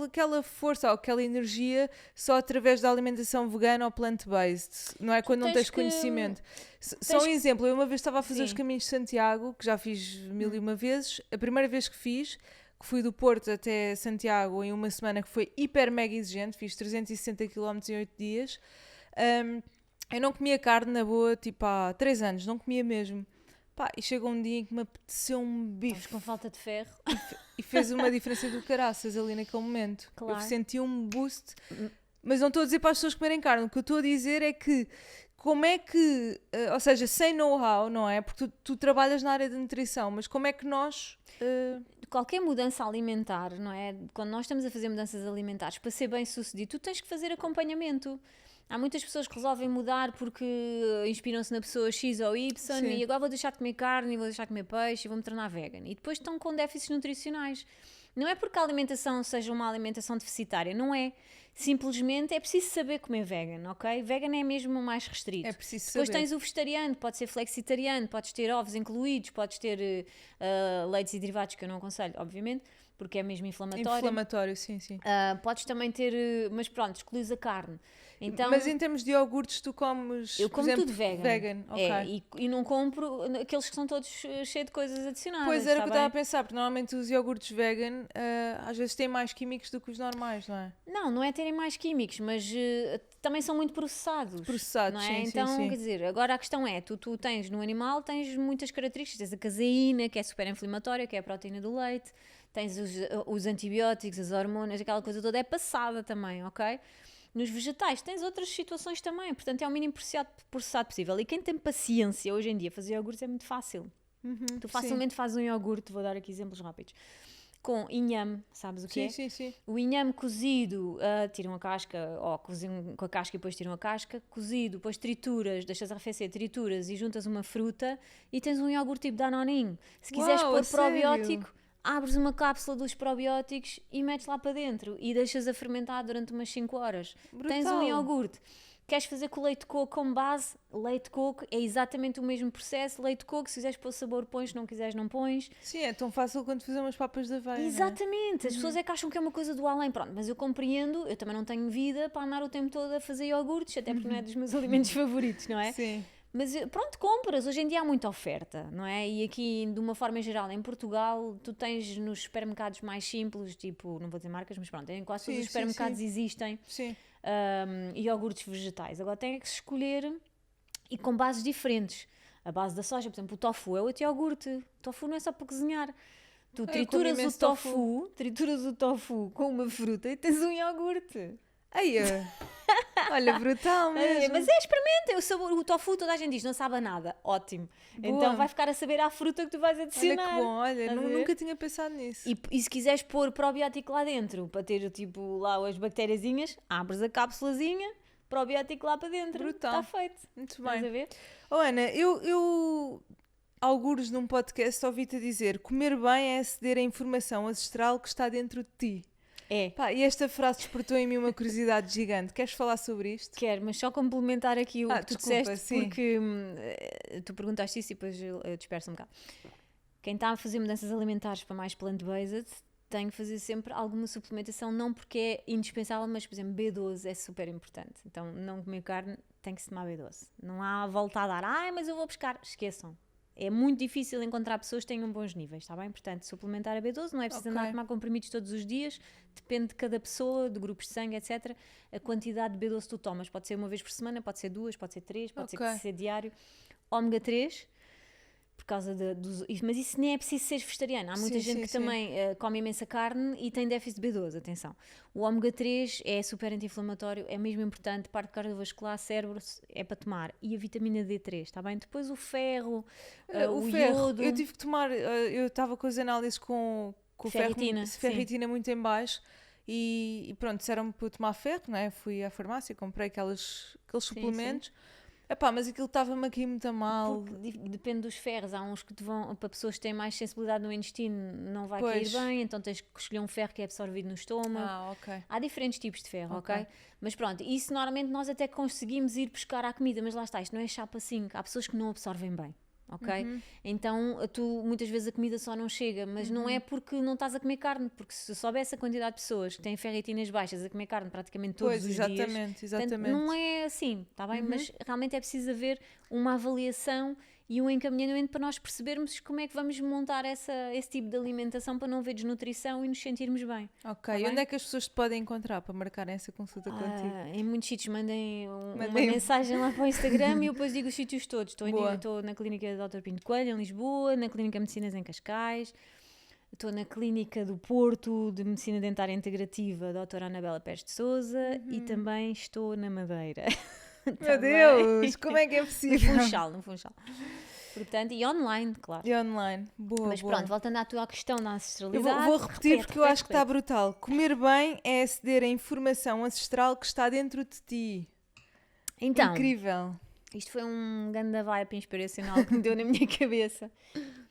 aquela força ou aquela energia só através da alimentação vegana ou plant-based, não é? Quando não tens conhecimento. Só um exemplo, eu uma vez estava a fazer os caminhos de Santiago, que já fiz 1001 vezes, a primeira vez que fiz, que fui do Porto até Santiago em uma semana, que foi hiper mega exigente, fiz 360 km em 8 dias, eu não comia carne na boa, tipo há 3 anos, não comia mesmo. Pá, e chegou um dia em que me apeteceu um bife. Estás com falta de ferro. E fez uma diferença do caraças ali naquele momento. Claro. Eu senti um boost. Mas não estou a dizer para as pessoas comerem carne. O que eu estou a dizer é que, como é que, ou seja, sem know-how, não é? Porque tu trabalhas na área da nutrição, mas como é que nós... Qualquer mudança alimentar, não é? Quando nós estamos a fazer mudanças alimentares, para ser bem sucedido, tu tens que fazer acompanhamento. Há muitas pessoas que resolvem mudar porque inspiram-se na pessoa X ou Y e agora vou deixar de comer carne e vou deixar de comer peixe e vou-me tornar vegan. E depois estão com déficits nutricionais. Não é porque a alimentação seja uma alimentação deficitária, não é. Simplesmente é preciso saber comer vegan, ok? Vegan é mesmo mais restrito. É preciso depois saber. tens o vegetariano, pode ser flexitariano, podes ter ovos incluídos, podes ter leites e derivados, que eu não aconselho, obviamente, porque é mesmo inflamatório. Inflamatório, sim. Podes também ter, mas pronto, excluís a carne. Então, mas em termos de iogurtes, tu comes, eu por como exemplo, tudo vegan. ok. E não compro aqueles que são todos cheios de coisas adicionadas. Pois era o tá que eu estava a pensar, porque normalmente os iogurtes vegan às vezes têm mais químicos do que os normais, não é? Não é terem mais químicos, mas também são muito processados. Processados, não é? sim, Então, sim. quer dizer, agora a questão é, tu tens no animal, tens muitas características, tens a caseína, que é super inflamatória, que é a proteína do leite, tens os antibióticos, as hormonas, aquela coisa toda é passada também, ok? Nos vegetais tens outras situações também, portanto é o mínimo processado possível. E quem tem paciência hoje em dia, fazer iogurtes é muito fácil. Tu facilmente fazes um iogurte, vou dar aqui exemplos rápidos, com inhame, sabes o que é? Sim. O inhame cozido, tiram a casca, ou cozinham com a casca e depois tiram a casca, cozido, depois trituras, deixas arrefecer, trituras e juntas uma fruta e tens um iogurte tipo Danoninho. Se quiseres pôr probiótico, abres uma cápsula dos probióticos e metes lá para dentro e deixas a fermentar durante umas 5 horas. Brutal. Tens um iogurte. Queres fazer com leite de coco como base? Leite de coco é exatamente o mesmo processo. Leite de coco, se quiseres pôr sabor, pões, se não quiseres, não pões. Sim, é tão fácil quanto fazer umas papas de aveia. Exatamente. As pessoas é que acham que é uma coisa do além. Pronto, mas eu compreendo, eu também não tenho vida para andar o tempo todo a fazer iogurtes, até porque não é dos meus alimentos favoritos, não é? Sim. Mas pronto, compras. Hoje em dia há muita oferta, não é? E aqui, de uma forma geral, em Portugal, tu tens nos supermercados mais simples, tipo, não vou dizer marcas, mas pronto, em quase todos os supermercados existem iogurtes vegetais. Agora tem que se escolher e com bases diferentes. A base da soja, por exemplo, o tofu é outro iogurte. O tofu não é só para cozinhar. Tu trituras o tofu com uma fruta e tens um iogurte. Olha, brutal mesmo. Mas experimenta, o tofu toda a gente diz, não sabe a nada, ótimo. Boa. Então vai ficar a saber à fruta que tu vais adicionar. Olha que bom, olha, nunca tinha pensado nisso. E se quiseres pôr probiótico lá dentro, para ter tipo lá as bactériazinhas, abres a cápsulazinha, probiótico lá para dentro. Brutal. Está feito. Muito bem. Estás a ver? Ana, eu algures num podcast ouvi-te dizer: comer bem é aceder à informação ancestral que está dentro de ti. É. Pá, e esta frase despertou em mim uma curiosidade gigante. Queres falar sobre isto? Quero, mas só complementar aqui o que tu desculpa, disseste, sim. porque tu perguntaste isso e depois eu disperso um bocado. Quem está a fazer mudanças alimentares para mais plant-based tem que fazer sempre alguma suplementação, não porque é indispensável, mas, por exemplo, B12 é super importante. Então, não comer carne, tem que se tomar B12. Não há volta a dar, mas eu vou buscar. Esqueçam. É muito difícil encontrar pessoas que tenham bons níveis, está bem? Portanto, suplementar a B12 não é preciso andar a tomar comprimidos todos os dias, depende de cada pessoa, de grupos de sangue, etc. A quantidade de B12 que tu tomas pode ser uma vez por semana, pode ser 2, pode ser 3, pode ser diário. Ômega 3, por causa dos... Mas isso nem é preciso ser vegetariano. Há muita gente que também come imensa carne e tem déficit de B12, atenção. O ômega 3 é super anti-inflamatório, é mesmo importante, parte cardiovascular, cérebro, é para tomar. E a vitamina D3, está bem? Depois o ferro, o ferro, iodo... eu tive que tomar, eu estava com as análises com ferritina muito em baixo e pronto, disseram-me para eu tomar ferro, não é? Fui à farmácia, comprei aqueles suplementos. Epá, mas aquilo estava-me aqui muito a mal. Porque depende dos ferros. Há uns que te vão, para pessoas que têm mais sensibilidade no intestino, não vai cair bem, então tens que escolher um ferro que é absorvido no estômago. Ok. Há diferentes tipos de ferro, ok? Mas pronto, isso normalmente nós até conseguimos ir buscar à comida, mas lá está, isto não é chapa 5. Há pessoas que não absorvem bem. Ok? Então muitas vezes a comida só não chega, mas não é porque não estás a comer carne, porque se eu soubesse a quantidade de pessoas que têm ferritinas baixas a comer carne praticamente todos os dias, exatamente. Portanto, não é assim, está bem? Mas realmente é preciso haver uma avaliação e um encaminhamento para nós percebermos como é que vamos montar esse tipo de alimentação para não haver desnutrição e nos sentirmos bem. Ok, e onde é que as pessoas te podem encontrar para marcarem essa consulta contigo? Em muitos sítios mandem uma mensagem lá para o Instagram e eu depois digo os sítios todos. Estou na clínica Dr. Pinto Coelho em Lisboa, na clínica Medicinas em Cascais, estou na clínica do Porto de Medicina Dentária Integrativa Dr. Anabela Pérez de Sousa e também estou na Madeira. Meu Deus, como é que é possível? No Funchal. Portanto, e online, claro. E online, boa. Mas pronto, voltando à tua questão da ancestralidade. Eu vou repetir porque eu acho que está brutal. Comer bem é aceder à informação ancestral que está dentro de ti. Então, incrível. Isto foi um grande vibe inspiracional que me deu na minha cabeça.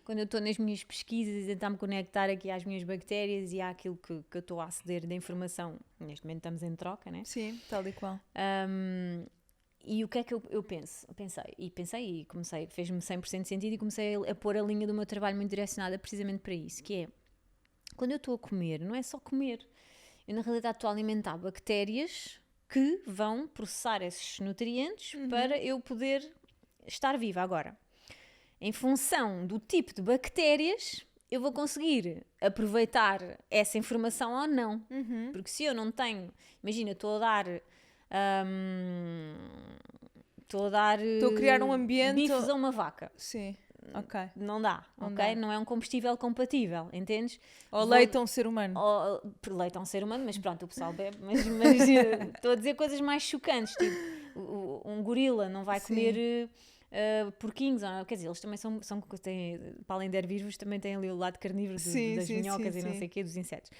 Quando eu estou nas minhas pesquisas e tentar me conectar aqui às minhas bactérias e àquilo que eu estou a aceder da informação. Neste momento estamos em troca, né? Sim, tal e qual. E o que é que eu pensei e comecei, fez-me 100% sentido e comecei a pôr a linha do meu trabalho muito direcionada precisamente para isso, que é, quando eu estou a comer, não é só comer, eu na realidade estou a alimentar bactérias que vão processar esses nutrientes para eu poder estar viva. Agora, em função do tipo de bactérias, eu vou conseguir aproveitar essa informação ou não, porque se eu não tenho, imagina, estou a criar um ambiente bifes a uma vaca. Sim, ok. Não dá, ok? Não é um combustível compatível, entendes? Ou leite a um ser humano. Leite a um ser humano, mas pronto, o pessoal bebe. Mas estou a dizer coisas mais chocantes, tipo, um gorila não vai comer porquinhos, quer dizer, eles também têm, para além de herbívoros, também têm ali o lado carnívoro das minhocas e não sei o quê, dos insetos.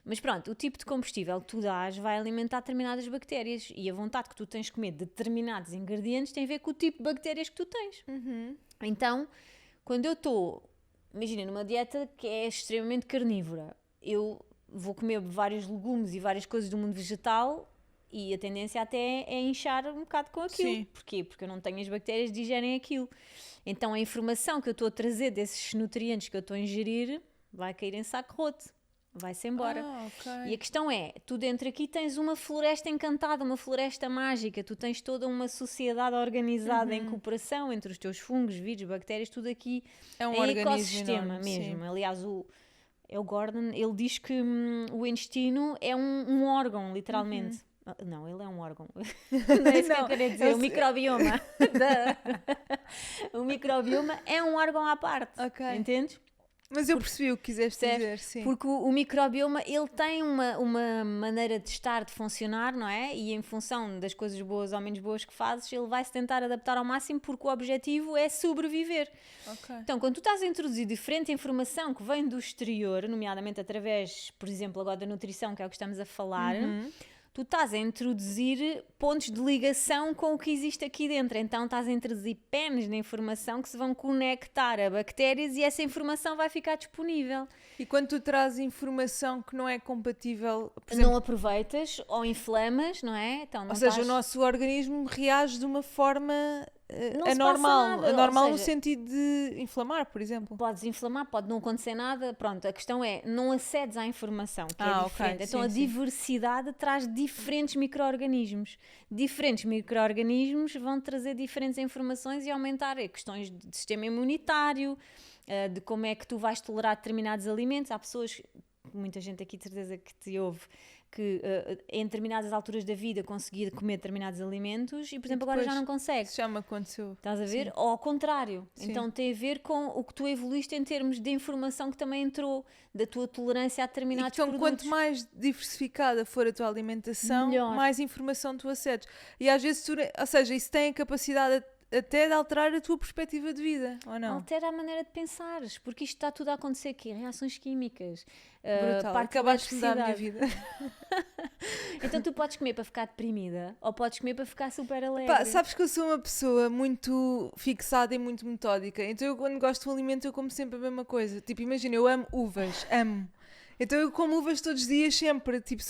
Mas pronto, o tipo de combustível que tu dás vai alimentar determinadas bactérias e a vontade que tu tens de comer determinados ingredientes tem a ver com o tipo de bactérias que tu tens. Então, quando eu estou, imagina, numa dieta que é extremamente carnívora, eu vou comer vários legumes e várias coisas do mundo vegetal e a tendência até é inchar um bocado com aquilo. Sim. Porquê? Porque eu não tenho as bactérias que digerem aquilo. Então a informação que eu estou a trazer desses nutrientes que eu estou a ingerir vai cair em saco roto. Vai-se embora. E a questão é, tu dentro aqui tens uma floresta encantada, uma floresta mágica, tu tens toda uma sociedade organizada em cooperação entre os teus fungos, vírus, bactérias, tudo aqui é um ecossistema enorme, mesmo. Sim. Aliás, o Gordon, ele diz que o intestino é um órgão, literalmente. Não, ele é um órgão. Não é isso que eu queria dizer. O microbioma. O microbioma é um órgão à parte. Entendes? Mas eu percebi o que quiseste dizer, sim. Porque o microbioma, ele tem uma maneira de estar, de funcionar, não é? E em função das coisas boas ou menos boas que fazes, ele vai se tentar adaptar ao máximo porque o objetivo é sobreviver. Então, quando tu estás a introduzir diferente informação que vem do exterior, nomeadamente através, por exemplo, agora da nutrição, que é o que estamos a falar, tu estás a introduzir pontos de ligação com o que existe aqui dentro. Então estás a introduzir penes de informação que se vão conectar a bactérias e essa informação vai ficar disponível. E quando tu trazes informação que não é compatível, por Não aproveitas ou inflamas, não é? Então, não ou seja, estás... o nosso organismo reage de uma forma Não se anormal. passa nada, Anormal ou no seja, sentido de inflamar, por exemplo. Podes inflamar, pode não acontecer nada. Pronto, a questão é, não acedes à informação, que é Ok, diferente. Então sim, a sim. diversidade traz diferentes micro-organismos. Diferentes micro-organismos vão trazer diferentes informações e aumentar questões de sistema imunitário, de como é que tu vais tolerar determinados alimentos. Há pessoas, muita gente aqui de certeza que te ouve, que em determinadas alturas da vida conseguia comer determinados alimentos e, por exemplo, agora já depois, não consegue. Isso já me aconteceu. Estás a ver? Sim. Ou ao contrário. Sim. Então tem a ver com o que tu evoluíste em termos de informação que também entrou, da tua tolerância a determinados Então, produtos. quanto mais diversificada for a tua alimentação, Melhor. mais informação tu acedes. E às vezes, ou seja, isso tem a capacidade até de alterar a tua perspectiva de vida, ou não? Altera a maneira de pensares, porque isto está tudo a acontecer aqui, reações químicas, Brutal. parte da Acabaste de mudar a minha eletricidade. vida. Então tu podes comer para ficar deprimida ou podes comer para ficar super alegre. Pá, sabes que eu sou uma pessoa muito fixada e muito metódica. Então eu quando gosto de um alimento eu como sempre a mesma coisa. Tipo, imagina, eu amo uvas, amo. Então eu como uvas todos os dias sempre, tipo,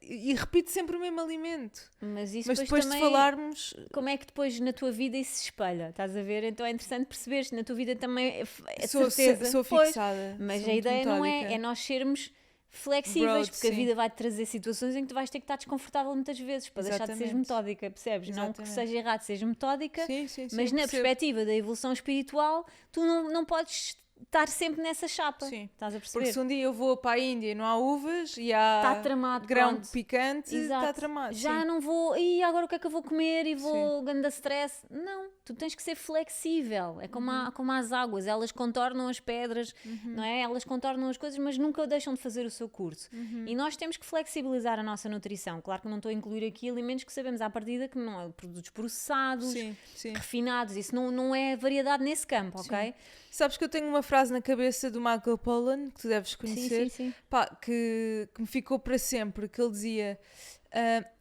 e repito sempre o mesmo alimento. Mas isso Mas depois depois de também, falarmos, como é que depois na tua vida isso se espelha, estás a ver? Então é interessante perceberes que na tua vida também é sou certeza. fixada. Pois, Sou mas a muito ideia não metódica. é nós sermos flexíveis, Broad, porque a sim. vida vai-te trazer situações em que tu vais ter que estar desconfortável muitas vezes para deixar de seres Exatamente. metódica, percebes? Não que Exatamente. seja errado seres metódica, Sim, sim, sim, mas na percebo. perspectiva da evolução espiritual tu não podes estar sempre nessa chapa, Sim. estás a Porque perceber? se um dia eu vou para a Índia e não há uvas e há Está tramado, grão pronto. picante, está Exato. tramado. Já sim. não vou, e agora o que é que eu vou comer e vou ganda stress. Não, tu tens que ser flexível. É como, como as águas, elas contornam as pedras, não é? Elas contornam as coisas, mas nunca deixam de fazer o seu curso. E nós temos que flexibilizar a nossa nutrição. Claro que não estou a incluir aqui alimentos que sabemos à partida que não é produtos processados, Sim, sim. refinados, isso não é variedade nesse campo, ok? Sabes que eu tenho uma frase na cabeça do Michael Pollan, que tu deves Sim, conhecer, sim, sim. pá, que me ficou para sempre, que ele dizia,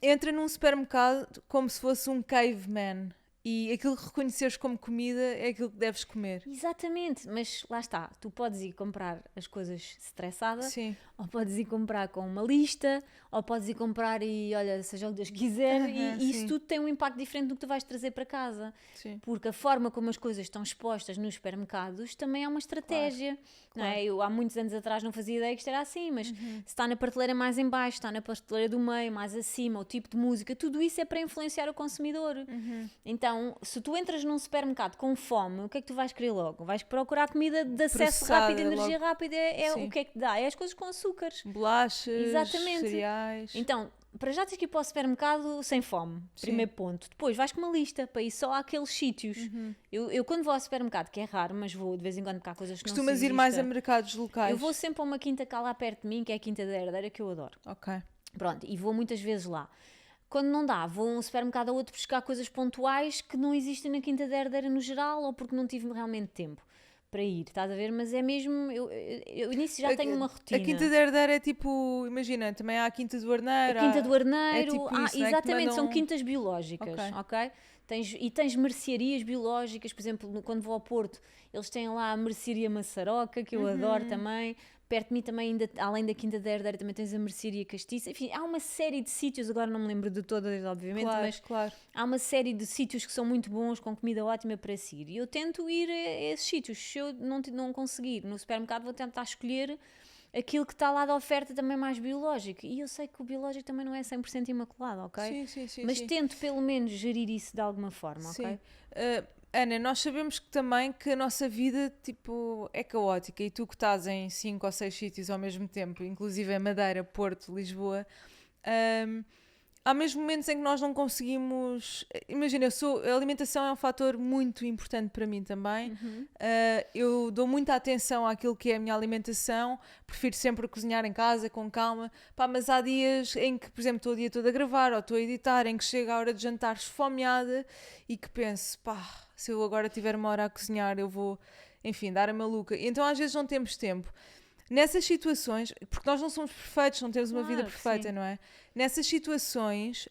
entra num supermercado como se fosse um caveman e aquilo que reconheceres como comida é aquilo que deves comer. Exatamente, mas lá está, tu podes ir comprar as coisas estressada, Sim. ou podes ir comprar com uma lista, ou podes ir comprar e olha, seja o que Deus quiser, e isso sim. tudo tem um impacto diferente do que tu vais trazer para casa. Sim. Porque a forma como as coisas estão expostas nos supermercados também é uma estratégia. Não é? Eu há muitos anos atrás não fazia ideia que isto era assim, mas se está na prateleira mais em baixo, está na prateleira do meio, mais acima, o tipo de música, tudo isso é para influenciar o consumidor. Então, se tu entras num supermercado com fome, o que é que tu vais querer logo? Vais procurar comida de acesso Processada, rápido, energia logo. rápida, é Sim. o que é que dá? É as coisas com açúcares. Bolachas, Exatamente. cereais. Então, para já tens que ir para o supermercado sem fome, primeiro ponto. Depois vais com uma lista para ir só àqueles sítios. Eu quando vou ao supermercado, que é raro, mas vou de vez em quando porque há coisas que Costumas não se ir mais a resista. mercados locais? Eu vou sempre a uma quinta cá lá perto de mim, que é a Quinta da Herdeira, que eu adoro. Ok. Pronto, e vou muitas vezes lá. Quando não dá, vou a um supermercado ou outro buscar coisas pontuais que não existem na Quinta da Herdeira no geral ou porque não tive realmente tempo para ir, estás a ver? Mas é mesmo, eu nisso já tenho uma rotina. A Quinta da Herdeira é tipo, imagina, também há a Quinta do Arneiro. A Quinta do Arneiro, é tipo isso, não é? Que exatamente, são mandam- quintas biológicas, ok? Tens mercearias biológicas, por exemplo, quando vou ao Porto, eles têm lá a mercearia Maçaroca, que eu adoro também. Perto de mim também, ainda, além da Quinta da Herdeira, também tens a mercearia Castiça. Enfim, há uma série de sítios, agora não me lembro de todas, obviamente, Claro, mas claro. há uma série de sítios que são muito bons, com comida ótima para se ir. E eu tento ir a esses sítios. Se eu não conseguir no supermercado, vou tentar escolher aquilo que está lá da oferta também mais biológico. E eu sei que o biológico também não é 100% imaculado, ok? Sim, Mas sim. tento pelo menos gerir isso de alguma forma, ok? Sim. Ana, nós sabemos que também que a nossa vida tipo, é caótica e tu que estás em 5 ou 6 sítios ao mesmo tempo, inclusive em Madeira, Porto, Lisboa, há mesmo momentos em que nós não conseguimos. Imagina, a alimentação é um fator muito importante para mim também. Eu dou muita atenção àquilo que é a minha alimentação, prefiro sempre cozinhar em casa com calma. Pá, mas há dias em que, por exemplo, estou o dia todo a gravar ou estou a editar, em que chega a hora de jantar esfomeada e que penso, pá, se eu agora tiver uma hora a cozinhar, eu vou, enfim, dar a maluca. E então às vezes não temos tempo. Nessas situações, porque nós não somos perfeitos, não temos uma vida Claro que perfeita, sim. não é? Nessas situações,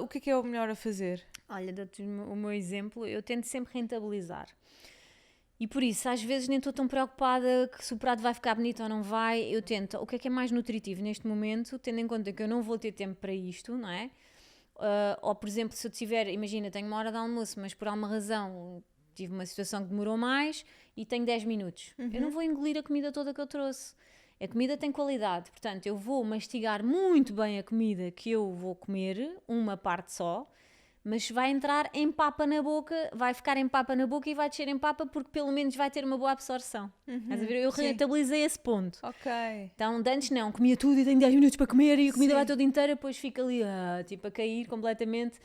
o que é o melhor a fazer? Olha, dou-te o meu exemplo, eu tento sempre rentabilizar. E por isso, às vezes nem estou tão preocupada que se o prato vai ficar bonito ou não vai. Eu tento, o que é mais nutritivo neste momento, tendo em conta que eu não vou ter tempo para isto, não é? Ou, por exemplo, se eu tiver, imagina, tenho uma hora de almoço, mas por alguma razão tive uma situação que demorou mais e tenho 10 minutos. Eu não vou engolir a comida toda que eu trouxe. A comida tem qualidade, portanto, eu vou mastigar muito bem a comida que eu vou comer, uma parte só, mas vai entrar em papa na boca, vai ficar em papa na boca e vai descer em papa porque pelo menos vai ter uma boa absorção. Estás a ver? Eu Sim. rentabilizei esse ponto. Ok. Então, de antes não, comia tudo e tenho 10 minutos para comer e a comida Sim. vai toda inteira, depois fica ali, tipo, a cair completamente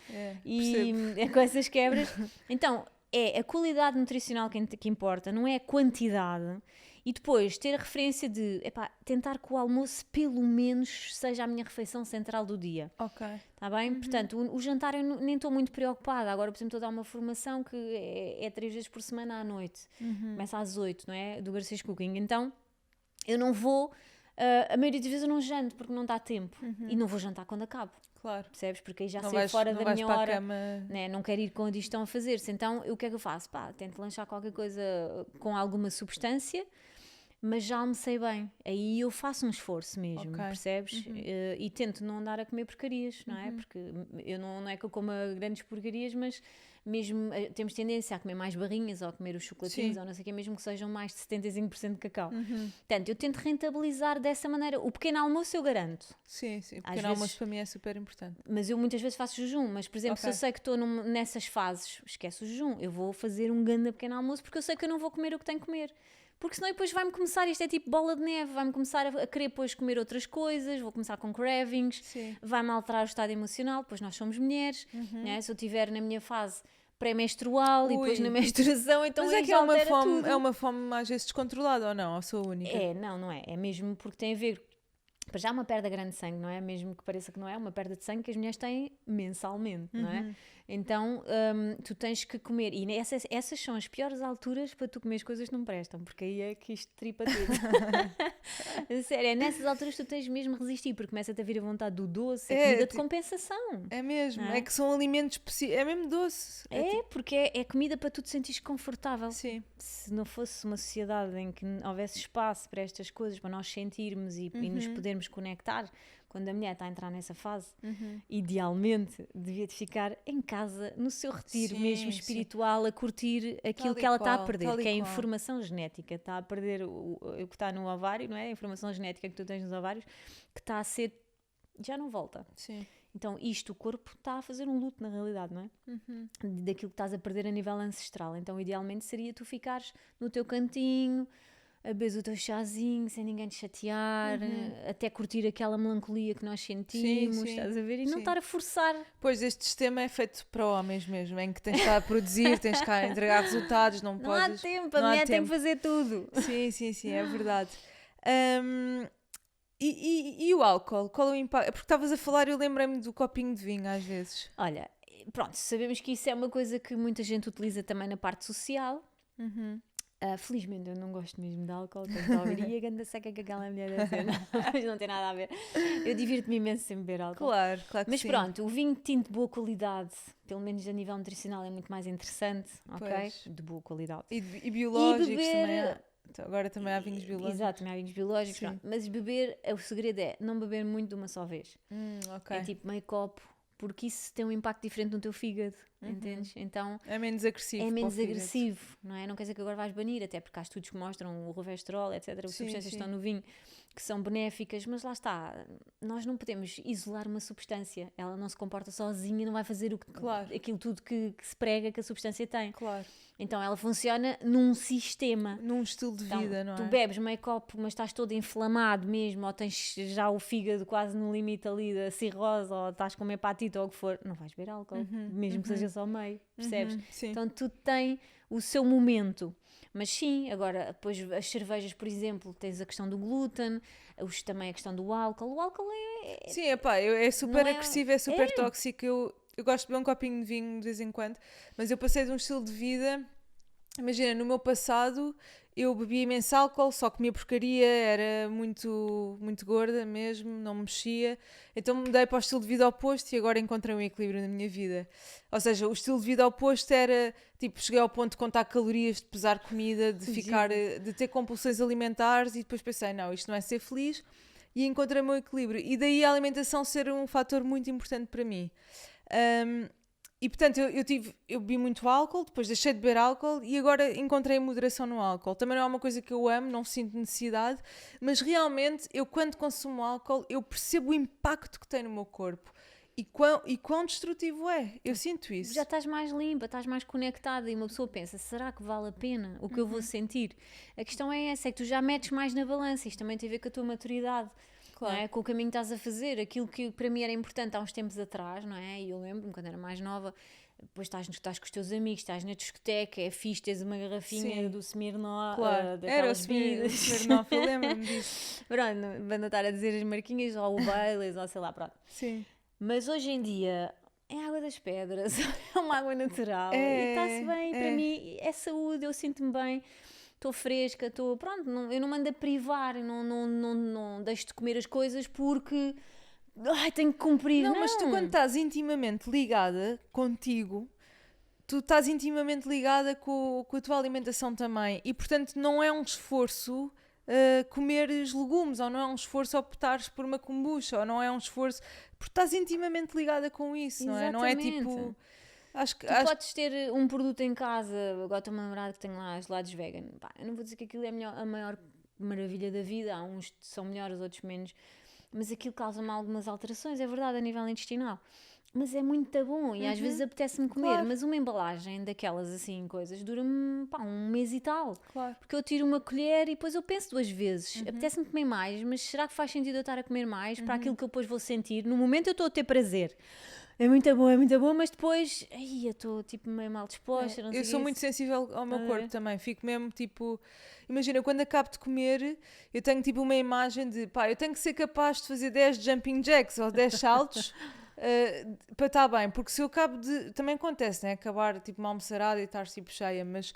e percebo. é com essas quebras. Então, é a qualidade nutricional que importa, não é a quantidade. E depois, ter a referência de, tentar que o almoço pelo menos seja a minha refeição central do dia. Ok. Está bem? Portanto, o jantar eu nem estou muito preocupada. Agora, por exemplo, estou a dar uma formação que é 3 vezes por semana à noite. Começa às 8, não é? Do Garcês Cooking. Então, eu não vou... a maioria das vezes eu não janto porque não dá tempo. E não vou jantar quando acabo. Claro. Percebes? Porque aí já Não saio vais- fora não da vais minha para a hora. cama. Né? Não quero ir com a digestão a fazer-se. Então, o que é que eu faço? Tento lanchar qualquer coisa com alguma substância, mas já almocei bem. Aí eu faço um esforço mesmo, Ok. percebes? E tento não andar a comer porcarias, não é? Porque eu não é que eu coma grandes porcarias, mas mesmo temos tendência a comer mais barrinhas ou a comer os chocolatinhos Sim. ou não sei o que, mesmo que sejam mais de 75% de cacau. Portanto, eu tento rentabilizar dessa maneira. O pequeno almoço eu garanto. Sim, sim. Às Pequeno vezes- almoço para mim é super importante. Mas eu muitas vezes faço jejum. Mas, por exemplo, se eu Ok. sei que estou nessas fases, esqueço o jejum. Eu vou fazer um grande pequeno almoço porque eu sei que eu não vou comer o que tenho que comer. Porque senão depois vai-me começar, isto é tipo bola de neve, vai-me começar a querer depois comer outras coisas, vou começar com cravings, Sim. vai-me alterar o estado emocional, depois nós somos mulheres, né? Se eu estiver na minha fase pré-menstrual e depois Ui. na menstruação, então Mas é aí que já altera fome, tudo. é uma fome às vezes descontrolada ou não? Ou sou a única? Não é. É mesmo porque tem a ver. Para já uma perda grande de sangue, não é? Mesmo que pareça que não é, uma perda de sangue que as mulheres têm mensalmente, não é? Então tu tens que comer. E essas são as piores alturas para tu comer coisas que não prestam, porque aí é que isto tripa tudo. Sério, é nessas alturas que tu tens mesmo resistir, porque começa-te a vir a vontade do doce, a comida de compensação. É mesmo. Não é? É que são alimentos específicos. É mesmo doce. Porque é comida para tu te sentires confortável. Sim. Se não fosse uma sociedade em que houvesse espaço para estas coisas, para nós sentirmos e nos podermos conectar, quando a mulher está a entrar nessa fase, idealmente devia de ficar em casa, no seu retiro Sim, mesmo sim. espiritual, a curtir aquilo Tal e que ela está a qual, perder, tal e que é a qual. informação genética. Está a perder o que está no ovário, não é? A informação genética que tu tens nos ovários, que está a ser... já não volta. Sim. Então isto, o corpo está a fazer um luto na realidade, não é? Daquilo que estás a perder a nível ancestral. Então idealmente seria tu ficares no teu cantinho, a beber o teu chazinho, sem ninguém te chatear, até curtir aquela melancolia que nós sentimos, sim. estás a ver? E não Sim. estar a forçar. Pois este sistema é feito para homens mesmo, em que tens de estar a produzir, tens de estar a entregar resultados, não Não há podes. tempo, a não há mulher tem tempo. que fazer tudo. Sim, é verdade. E o álcool? Qual é o impacto? Porque estavas a falar, eu lembrei-me do copinho de vinho às vezes. Olha, pronto, sabemos que isso é uma coisa que muita gente utiliza também na parte social. Felizmente eu não gosto mesmo de álcool, tenho que ouvir e a ganda seca que aquela mulher a dizer, mas não tem nada a ver. Eu divirto-me imenso sem beber álcool. Claro que Mas sim. pronto, o vinho tinto de boa qualidade, pelo menos a nível nutricional, é muito mais interessante, ok? Pois. De boa qualidade. E biológicos beber- também há. Então, agora também há vinhos biológicos. Exato, também há vinhos biológicos, Sim. pronto. Mas beber, o segredo é não beber muito de uma só vez. Ok. É tipo meio copo, porque isso tem um impacto diferente no teu fígado, entendes? Então É menos agressivo. é para o menos fígado. agressivo, não é? Não quer dizer que agora vais banir, até porque há estudos que mostram o resveratrol, etc. As Sim, substâncias que sim. estão no vinho que são benéficas, mas lá está, nós não podemos isolar uma substância, ela não se comporta sozinha, não vai fazer Claro. aquilo tudo que se prega que a substância tem. Claro. Então ela funciona num sistema. Num estilo de Então, vida, não tu é? bebes meio copo, mas estás todo inflamado mesmo, ou tens já o fígado quase no limite ali da cirrose, ou estás com uma hepatite ou o que for, não vais beber álcool, mesmo que seja só meio, percebes? Sim. Então tudo tem o seu momento. Mas sim, agora, depois as cervejas, por exemplo, tens a questão do glúten, também a questão do álcool. O álcool é... Sim, é super Não é- agressivo, é super tóxico. Eu gosto de beber um copinho de vinho de vez em quando, mas eu passei de um estilo de vida. Imagina, no meu passado eu bebia imenso álcool, só comia porcaria, era muito, muito gorda mesmo, não me mexia. Então mudei para o estilo de vida oposto e agora encontrei um equilíbrio na minha vida. Ou seja, o estilo de vida oposto era, tipo, cheguei ao ponto de contar calorias, de pesar comida, de ter compulsões alimentares e depois pensei, não, isto não é ser feliz, e encontrei o meu equilíbrio. E daí a alimentação ser um fator muito importante para mim. E portanto eu bebi muito álcool, depois deixei de beber álcool e agora encontrei moderação no álcool. Também não é uma coisa que eu amo, não sinto necessidade, mas realmente eu quando consumo álcool eu percebo o impacto que tem no meu corpo e quão destrutivo é. Eu sinto isso. Já estás mais limpa, estás mais conectada e uma pessoa pensa, será que vale a pena o que eu vou sentir? A questão é essa, é que tu já metes mais na balança, isto também tem a ver com a tua maturidade. Claro. Não é? Com o caminho que estás a fazer, aquilo que para mim era importante há uns tempos atrás, não é? E eu lembro-me quando era mais nova, depois estás com os teus amigos, estás na discoteca, é fixe, tens uma garrafinha do Smirnoff, claro. Era o Smirnoff, eu lembro-me disso. Pronto, para não estar a dizer as marquinhas, ou o Baileys, ou sei lá, pronto. Sim. Mas hoje em dia é água das pedras, é uma água natural e está-se bem, para mim é saúde, eu sinto-me bem. Estou fresca, pronto, eu não me ando a privar, não deixo de comer as coisas porque tenho que cumprir. Não, mas tu quando estás intimamente ligada contigo, tu estás intimamente ligada com a tua alimentação também e portanto não é um esforço comeres legumes, ou não é um esforço optares por uma kombucha, ou não é um esforço, porque estás intimamente ligada com isso. Exatamente. Não é tipo... Podes ter um produto em casa, agora estou-me a lembrar que tenho lá gelados vegan. Pá, eu não vou dizer que aquilo é a maior maravilha da vida, há uns que são melhores, outros menos, mas aquilo causa-me algumas alterações, é verdade, a nível intestinal. Mas é muito bom e às vezes apetece-me comer, mas uma embalagem daquelas assim, coisas, dura-me um mês e tal. Claro. Porque eu tiro uma colher e depois eu penso 2 vezes. Apetece-me comer mais, mas será que faz sentido eu estar a comer mais para aquilo que eu depois vou sentir? No momento eu estou a ter prazer. É muito bom, mas depois eu estou tipo meio mal disposta. Não sei eu sou muito sensível ao meu corpo também. Fico mesmo tipo. Imagina, quando acabo de comer, eu tenho tipo uma imagem de eu tenho que ser capaz de fazer 10 jumping jacks ou 10 saltos para estar bem. Porque se eu acabo de. Também acontece, né? Acabar tipo uma almoçarada e estar tipo cheia, mas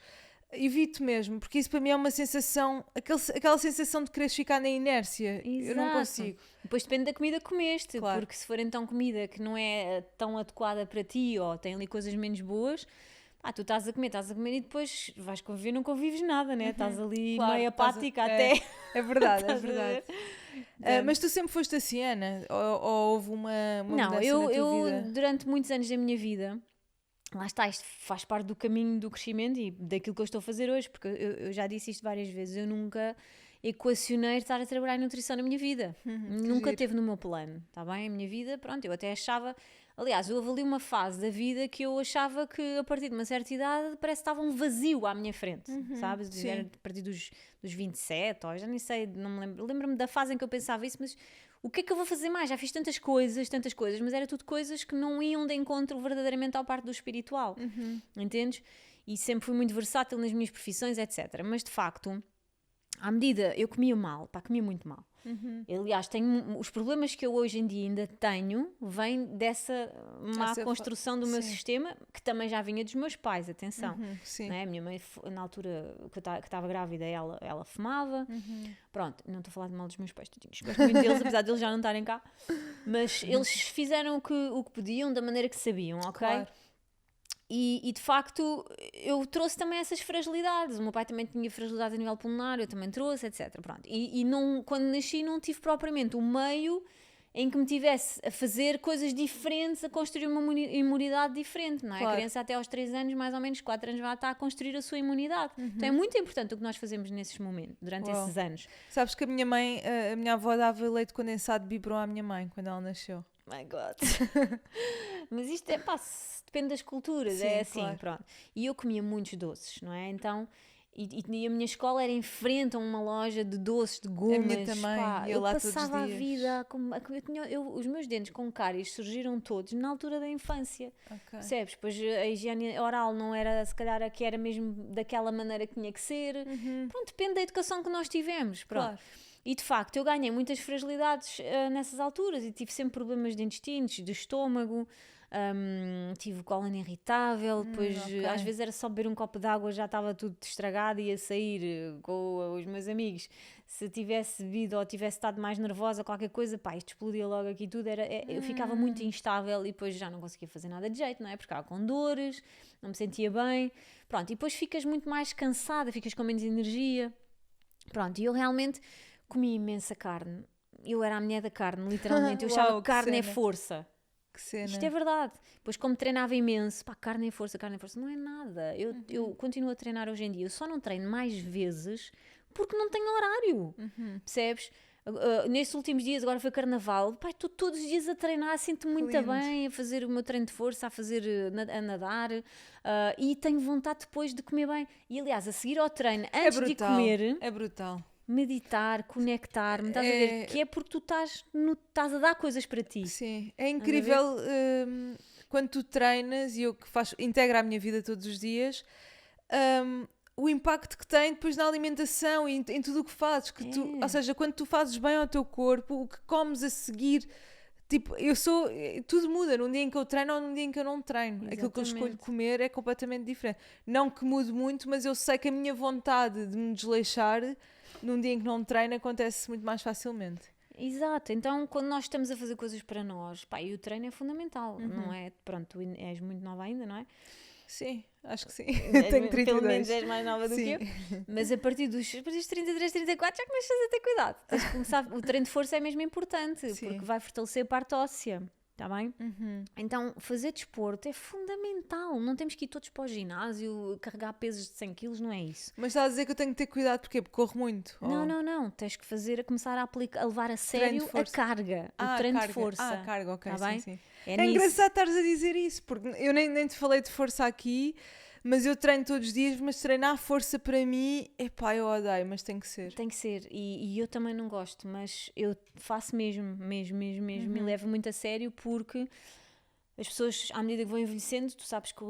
evito mesmo, porque isso para mim é uma sensação, aquela sensação de quereres ficar na inércia. Exato. Eu não consigo. Depois depende da comida que comeste, claro. Porque se for então comida que não é tão adequada para ti ou tem ali coisas menos boas, tu estás a comer e depois vais conviver, não convives nada, né? Estás ali meio apática até. É verdade, é verdade. Mas tu sempre foste assim, Ana? Ou houve uma mudança na tua vida? Não, eu durante muitos anos da minha vida, lá está, isto faz parte do caminho do crescimento e daquilo que eu estou a fazer hoje, porque eu já disse isto várias vezes, eu nunca equacionei estar a trabalhar em nutrição na minha vida, nunca teve no meu plano, está bem? A minha vida, pronto, eu até achava, aliás, houve ali uma fase da vida que eu achava que a partir de uma certa idade parece que estava um vazio à minha frente, sabes? Era a partir dos 27, ou já nem sei, não me lembro, lembro-me da fase em que eu pensava isso, mas o que é que eu vou fazer mais? Já fiz tantas coisas, mas era tudo coisas que não iam de encontro verdadeiramente ao parte do espiritual, entendes? E sempre fui muito versátil nas minhas profissões, etc. Mas de facto, à medida, eu comia mal, comia muito mal. Aliás, os problemas que eu hoje em dia ainda tenho vêm dessa má construção do meu sistema, que também já vinha dos meus pais, atenção. Não é? A minha mãe, na altura que estava grávida, ela fumava. Pronto, não estou a falar de mal dos meus pais, gosto muito deles, apesar de eles já não estarem cá. Mas eles fizeram o que podiam, da maneira que sabiam, ok? Claro. E de facto eu trouxe também essas fragilidades. O meu pai também tinha fragilidade a nível pulmonar, eu também trouxe, etc. Pronto. E não, quando nasci não tive propriamente um meio em que me tivesse a fazer coisas diferentes, a construir uma imunidade diferente, não é? Claro. A criança até aos 3 anos, mais ou menos 4 anos, vai estar a construir a sua imunidade. Então é muito importante o que nós fazemos nesses momentos, durante esses anos. Sabes que a minha avó dava leite condensado de biberon à minha mãe quando ela nasceu. My God. Mas isto depende das culturas. Sim, é assim, claro. Pronto. E eu comia muitos doces, não é? Então, e a minha escola era em frente a uma loja de doces, de gomas. A minha também, eu lá passava todos os dias. A vida, os meus dentes com cáries surgiram todos na altura da infância. Okay. Percebes? Pois a higiene oral não era, se calhar, a que era mesmo daquela maneira que tinha que ser. Pronto, depende da educação que nós tivemos. Pronto. Claro. E de facto eu ganhei muitas fragilidades nessas alturas e tive sempre problemas de intestinos, de estômago, tive cólon irritável, depois às vezes era só beber um copo de água, já estava tudo estragado e ia sair com os meus amigos. Se tivesse bebido ou tivesse estado mais nervosa, qualquer coisa, pá, isto explodia logo aqui tudo, eu ficava muito instável e depois já não conseguia fazer nada de jeito, não é? Porque ficava com dores, não me sentia bem, pronto, e depois ficas muito mais cansada, ficas com menos energia, pronto, e eu realmente comia imensa carne, eu era a mulher da carne, literalmente, eu achava que carne é força. Que cena. Isto é verdade. Depois, como treinava imenso, pá, carne é força, não é nada. Eu continuo a treinar hoje em dia. Eu só não treino mais vezes porque não tenho horário. Percebes? Nestes últimos dias, agora foi carnaval, pá, estou todos os dias a treinar, sinto-me muito bem, a fazer o meu treino de força, a nadar e tenho vontade depois de comer bem. E aliás, a seguir ao treino, antes de comer... É brutal. Meditar, conectar-me, estás a ver? Que é porque tu estás a dar coisas para ti. Sim, é incrível quando tu treinas e eu que integra a minha vida todos os dias, o impacto que tem depois na alimentação e em tudo o que fazes. Ou seja, quando tu fazes bem ao teu corpo, o que comes a seguir, tipo, tudo muda num dia em que eu treino ou num dia em que eu não treino. Exatamente. Aquilo que eu escolho comer é completamente diferente. Não que mude muito, mas eu sei que a minha vontade de me desleixar num dia em que não treino acontece muito mais facilmente. Exato, então quando nós estamos a fazer coisas para nós, pá, e o treino é fundamental, não é? Pronto, tu és muito nova ainda, não é? Sim, acho que sim. Tenho 32. Pelo menos és mais nova do que eu. Mas a partir dos 33, 34 já começas a ter cuidado. Tens que começar, o treino de força é mesmo importante, porque vai fortalecer a parte óssea. Está bem? Então, fazer desporto é fundamental. Não temos que ir todos para o ginásio, carregar pesos de 100 kg, não é isso. Mas estás a dizer que eu tenho que ter cuidado porque corro muito? Não. Tens que começar a levar a sério a carga, o treino de força. A carga, ok, tá bem? Sim. É engraçado estares a dizer isso, porque eu nem te falei de força aqui, mas eu treino todos os dias, mas treinar força para mim, epá, eu odeio, mas tem que ser. Tem que ser, e eu também não gosto, mas eu faço mesmo, e levo muito a sério porque as pessoas, à medida que vão envelhecendo, tu sabes que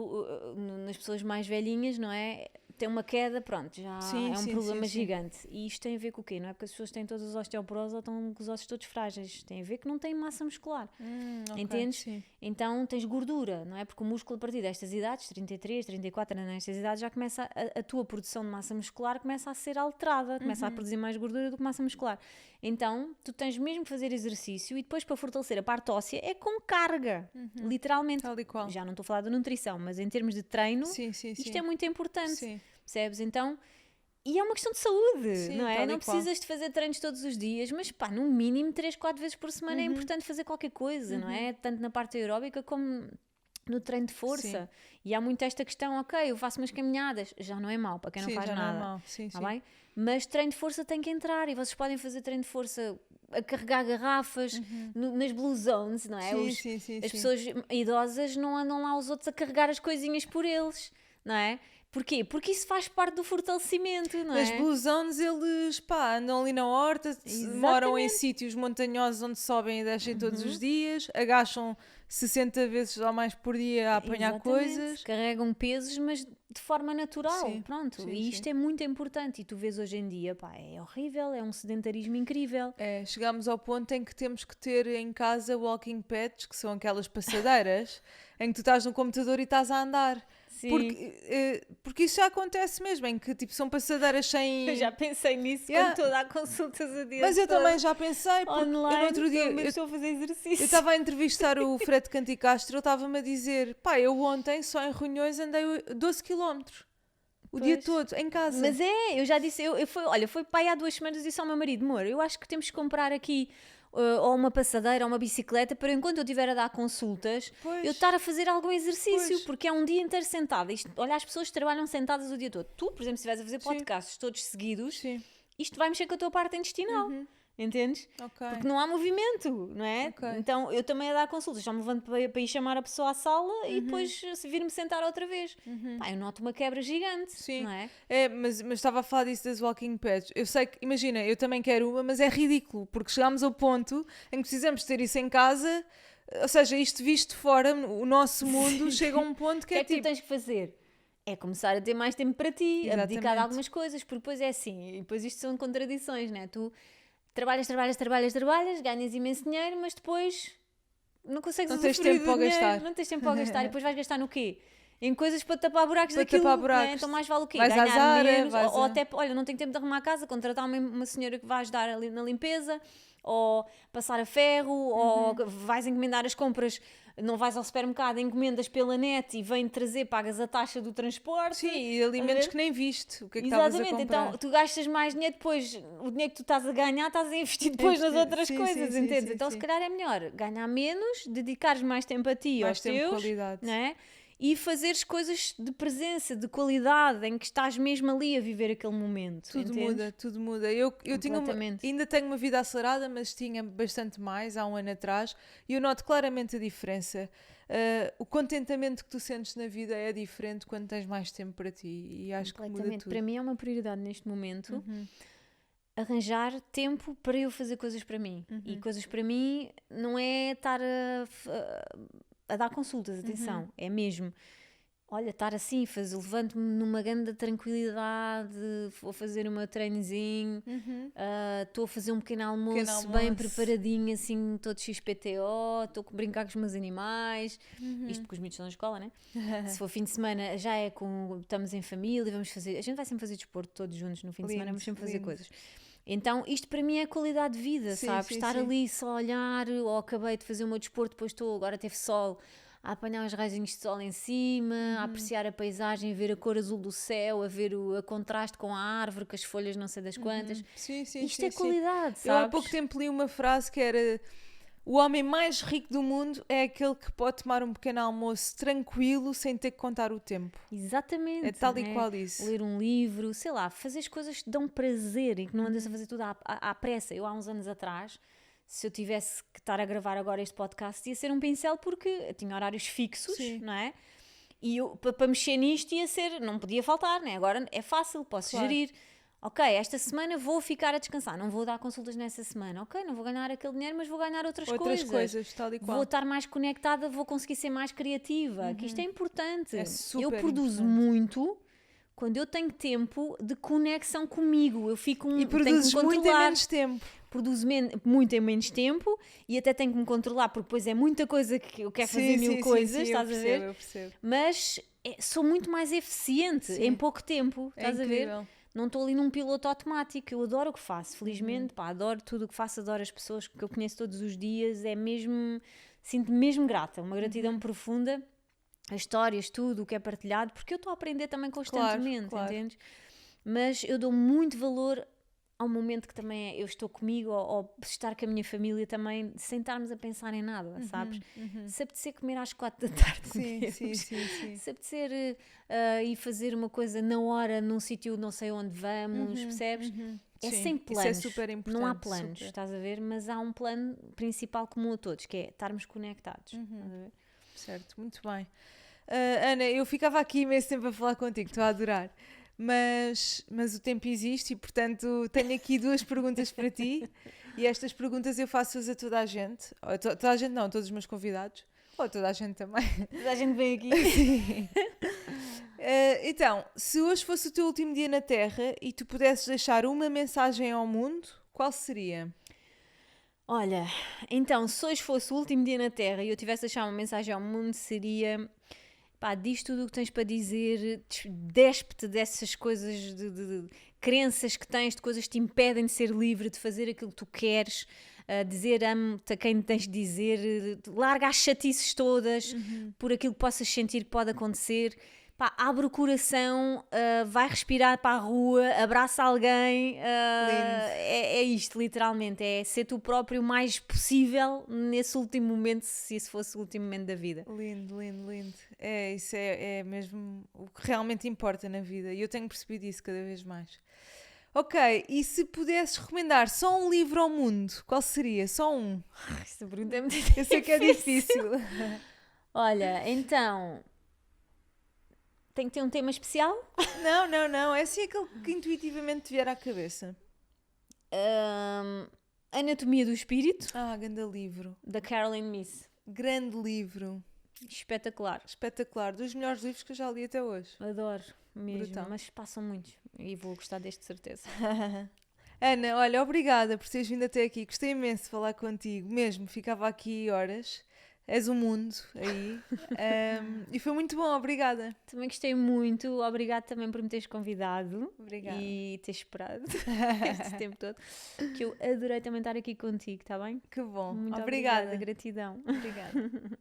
nas pessoas mais velhinhas, não é? Tem uma queda, pronto, já é um problema gigante. E isto tem a ver com o quê? Não é porque as pessoas têm todas as osteoporose ou estão com os ossos todos frágeis. Tem a ver que não têm massa muscular. Entendes? Sim. Então tens gordura, não é? Porque o músculo a partir destas idades, 33, 34, nestas idades, já começa a tua produção de massa muscular começa a ser alterada, começa a produzir mais gordura do que massa muscular. Então tu tens mesmo que fazer exercício e depois para fortalecer a parte óssea é com carga, literalmente. Tal e qual. Já não estou a falar da nutrição, mas em termos de treino, isto é muito importante. Sim. Percebes? Então, e é uma questão de saúde, não é? Não precisas de fazer treinos todos os dias, mas pá, no mínimo 3, 4 vezes por semana é importante fazer qualquer coisa, não é? Tanto na parte aeróbica como no treino de força. E há muito esta questão, ok, eu faço umas caminhadas, já não é mau para quem não faz nada. Não é mau. Tá bem? Mas treino de força tem que entrar e vocês podem fazer treino de força a carregar garrafas nas blue zones, não é? As pessoas idosas não andam lá os outros a carregar as coisinhas por eles, não é? Porquê? Porque isso faz parte do fortalecimento, não é? Nas blue zones eles, andam ali na horta, moram em sítios montanhosos onde sobem e descem todos os dias, agacham 60 vezes ou mais por dia a apanhar coisas. Carregam pesos, mas de forma natural, pronto. E isto é muito importante. E tu vês hoje em dia, é horrível, é um sedentarismo incrível. Chegamos ao ponto em que temos que ter em casa walking pads, que são aquelas passadeiras, em que tu estás no computador e estás a andar. Porque isso já acontece mesmo, em que tipo, são passadeiras sem... Eu já pensei nisso quando estou a dar consultas a dia. Mas eu também já pensei, porque online, eu no outro dia estou a fazer exercício. Eu estava a entrevistar o Fred Canticastro, ele estava-me a dizer, eu ontem só em reuniões andei 12 km. O dia todo, em casa. Mas eu já disse, foi pai há 2 semanas e disse ao meu marido, amor, eu acho que temos que comprar aqui ou uma passadeira ou uma bicicleta para enquanto eu estiver a dar consultas eu estar a fazer algum exercício, porque é um dia inteiro sentada. Olha, as pessoas trabalham sentadas o dia todo. Tu, por exemplo, se estiveres a fazer podcasts todos seguidos, isto vai mexer com a tua parte intestinal. Entendes? Porque não há movimento, não é? Então eu também a dar consultas, só me levanto para ir chamar a pessoa à sala e depois vir-me sentar outra vez. Eu noto uma quebra gigante, não é? Mas estava a falar disso das walking pads. Eu sei que, imagina, eu também quero uma, mas é ridículo, porque chegámos ao ponto em que precisamos ter isso em casa, ou seja, isto visto de fora, o nosso mundo chega a um ponto que é tipo... O que é que tu tens que fazer? É começar a ter mais tempo para ti, a dedicar a algumas coisas, porque depois é assim, e depois isto são contradições, não é? Tu trabalhas, ganhas imenso dinheiro, mas depois não consegues Não tens usufruir tempo do para dinheiro, gastar. não tens tempo para gastar, e depois vais gastar no quê? Em coisas para tapar buracos Para daquilo, tapar não é? buracos. Então mais vale o quê? Vais à Ganhar Zara, menos, vais ou a- até, olha, não tenho tempo de arrumar a casa, contratar uma senhora que vai ajudar ali na limpeza, ou passar a ferro, ou vais encomendar as compras, não vais ao supermercado, encomendas pela net e vem trazer, pagas a taxa do transporte. Sim, e alimentos ver? que nem viste. O que é que estavas a Exatamente, comprar? então tu gastas mais dinheiro depois, o dinheiro que tu estás a ganhar estás a investir depois nas outras Sim, coisas, sim, entendes? sim, Então sim. se calhar é melhor ganhar menos, dedicares mais tempo a ti e Mais aos tempo de teus, qualidade. não é? E fazeres coisas de presença, de qualidade, em que estás mesmo ali a viver aquele momento, Tudo entendes? muda, tudo muda. Eu Completamente. ainda tenho uma vida acelerada, mas tinha bastante mais há um ano atrás e eu noto claramente a diferença. O contentamento que tu sentes na vida é diferente quando tens mais tempo para ti e acho que muda Completamente. tudo. Para mim é uma prioridade neste momento Uhum. arranjar tempo para eu fazer coisas para mim. E coisas para mim não é estar a dar consultas, atenção, é mesmo. Olha, estar assim, levanto-me numa grande tranquilidade, vou fazer o meu treinozinho, estou a fazer um pequeno almoço bem almoço. preparadinho, assim, todo XPTO, estou a brincar com os meus animais, isto porque os miúdos estão na escola, né? Se for fim de semana, já é estamos em família, vamos fazer, a gente vai sempre fazer desporto todos juntos no fim de semana, Lindo, vamos sempre fazer lindo. coisas. Então, isto para mim é qualidade de vida, Sim, sabes? sim, Estar sim. ali só a olhar, ou acabei de fazer o meu desporto, depois agora teve sol, a apanhar uns raizinhos de sol em cima, a apreciar a paisagem, a ver a cor azul do céu, a ver o contraste com a árvore, com as folhas não sei das quantas. Sim, sim, Isto sim, é sim. qualidade, sabes? Eu há pouco tempo li uma frase que era: o homem mais rico do mundo é aquele que pode tomar um pequeno almoço tranquilo sem ter que contar o tempo. Exatamente. É tal e não é? qual isso. Ler um livro, sei lá, fazer as coisas que te dão prazer e que não andas a fazer tudo à pressa. Eu há uns anos atrás, se eu tivesse que estar a gravar agora este podcast, ia ser um pincel porque eu tinha horários fixos, Sim. não é? E eu, para mexer nisto ia ser, não podia faltar, né? Agora é fácil, posso Claro. gerir. Ok, esta semana vou ficar a descansar, não vou dar consultas nessa semana. Ok, não vou ganhar aquele dinheiro, mas vou ganhar outras coisas. Tal e Vou qual. estar mais conectada, vou conseguir ser mais criativa. Que isto é importante. É Eu super produzo importante. muito quando eu tenho tempo de conexão comigo. Eu fico E tenho que me produzes muito em controlar. menos tempo. Produzo muito em menos tempo e até tenho que me controlar porque depois é muita coisa que eu quero fazer mil coisas, estás a ver? Eu percebo. Mas sou muito mais eficiente Sim. em pouco tempo, É estás a ver? incrível. Não estou ali num piloto automático, eu adoro o que faço, felizmente, pá, adoro tudo o que faço, adoro as pessoas que eu conheço todos os dias, é mesmo, sinto-me mesmo grata, uma gratidão profunda, as histórias, tudo o que é partilhado, porque eu estou a aprender também constantemente, claro. entendes? Mas eu dou muito valor ao momento que também eu estou comigo ou estar com a minha família também, sem estarmos a pensar em nada, sabes? Se apetecer comer às 4 da tarde, Sim, comemos. sim, sim, sim. Se apetecer ir fazer uma coisa na hora, num sítio não sei onde vamos, percebes? É Sim, sem isso planos. é super importante, Não há planos, super. estás a ver? Mas há um plano principal comum a todos, que é estarmos conectados. Estás a ver? Certo, muito bem. Ana, eu ficava aqui imenso tempo a falar contigo, estou a adorar. Mas o tempo existe e, portanto, tenho aqui 2 perguntas para ti. E estas perguntas eu faço-as a toda a gente. Ou toda a gente não, todos os meus convidados. Ou toda a gente também. Toda a gente vem aqui. Então, se hoje fosse o teu último dia na Terra e tu pudesses deixar uma mensagem ao mundo, qual seria? Olha, então, se hoje fosse o último dia na Terra e eu tivesse a deixar uma mensagem ao mundo, seria: pá, diz tudo o que tens para dizer, despe-te dessas coisas de crenças que tens, de coisas que te impedem de ser livre, de fazer aquilo que tu queres, dizer amo-te a quem tens de dizer, larga as chatices todas por aquilo que possas sentir que pode acontecer. Pá, abre o coração, vai respirar para a rua, abraça alguém, é isto, literalmente, é ser tu próprio o mais possível nesse último momento, se esse fosse o último momento da vida. Lindo, lindo, lindo. Isso é mesmo o que realmente importa na vida e eu tenho percebido isso cada vez mais. Ok, e se pudesses recomendar só um livro ao mundo, qual seria? Só um? Esta pergunta é muito Eu sei que é difícil. Olha, então, tem que ter um tema especial? Não, é assim aquele que intuitivamente te vier à cabeça. Anatomia do Espírito, Grande livro. da Caroline Myss. Grande livro. Espetacular. Espetacular. Dos melhores livros que eu já li até hoje. Adoro mesmo, Brutal. mas passam muitos e vou gostar deste de certeza. Ana, olha, obrigada por teres vindo até aqui. Gostei imenso de falar contigo, mesmo. Ficava aqui horas. És um mundo aí. E foi muito bom, obrigada. Também gostei muito, obrigado também por me teres convidado. Obrigada. E teres esperado este tempo todo, que eu adorei também estar aqui contigo, está bem? Que bom. Muito Obrigada. obrigada, gratidão. Obrigada.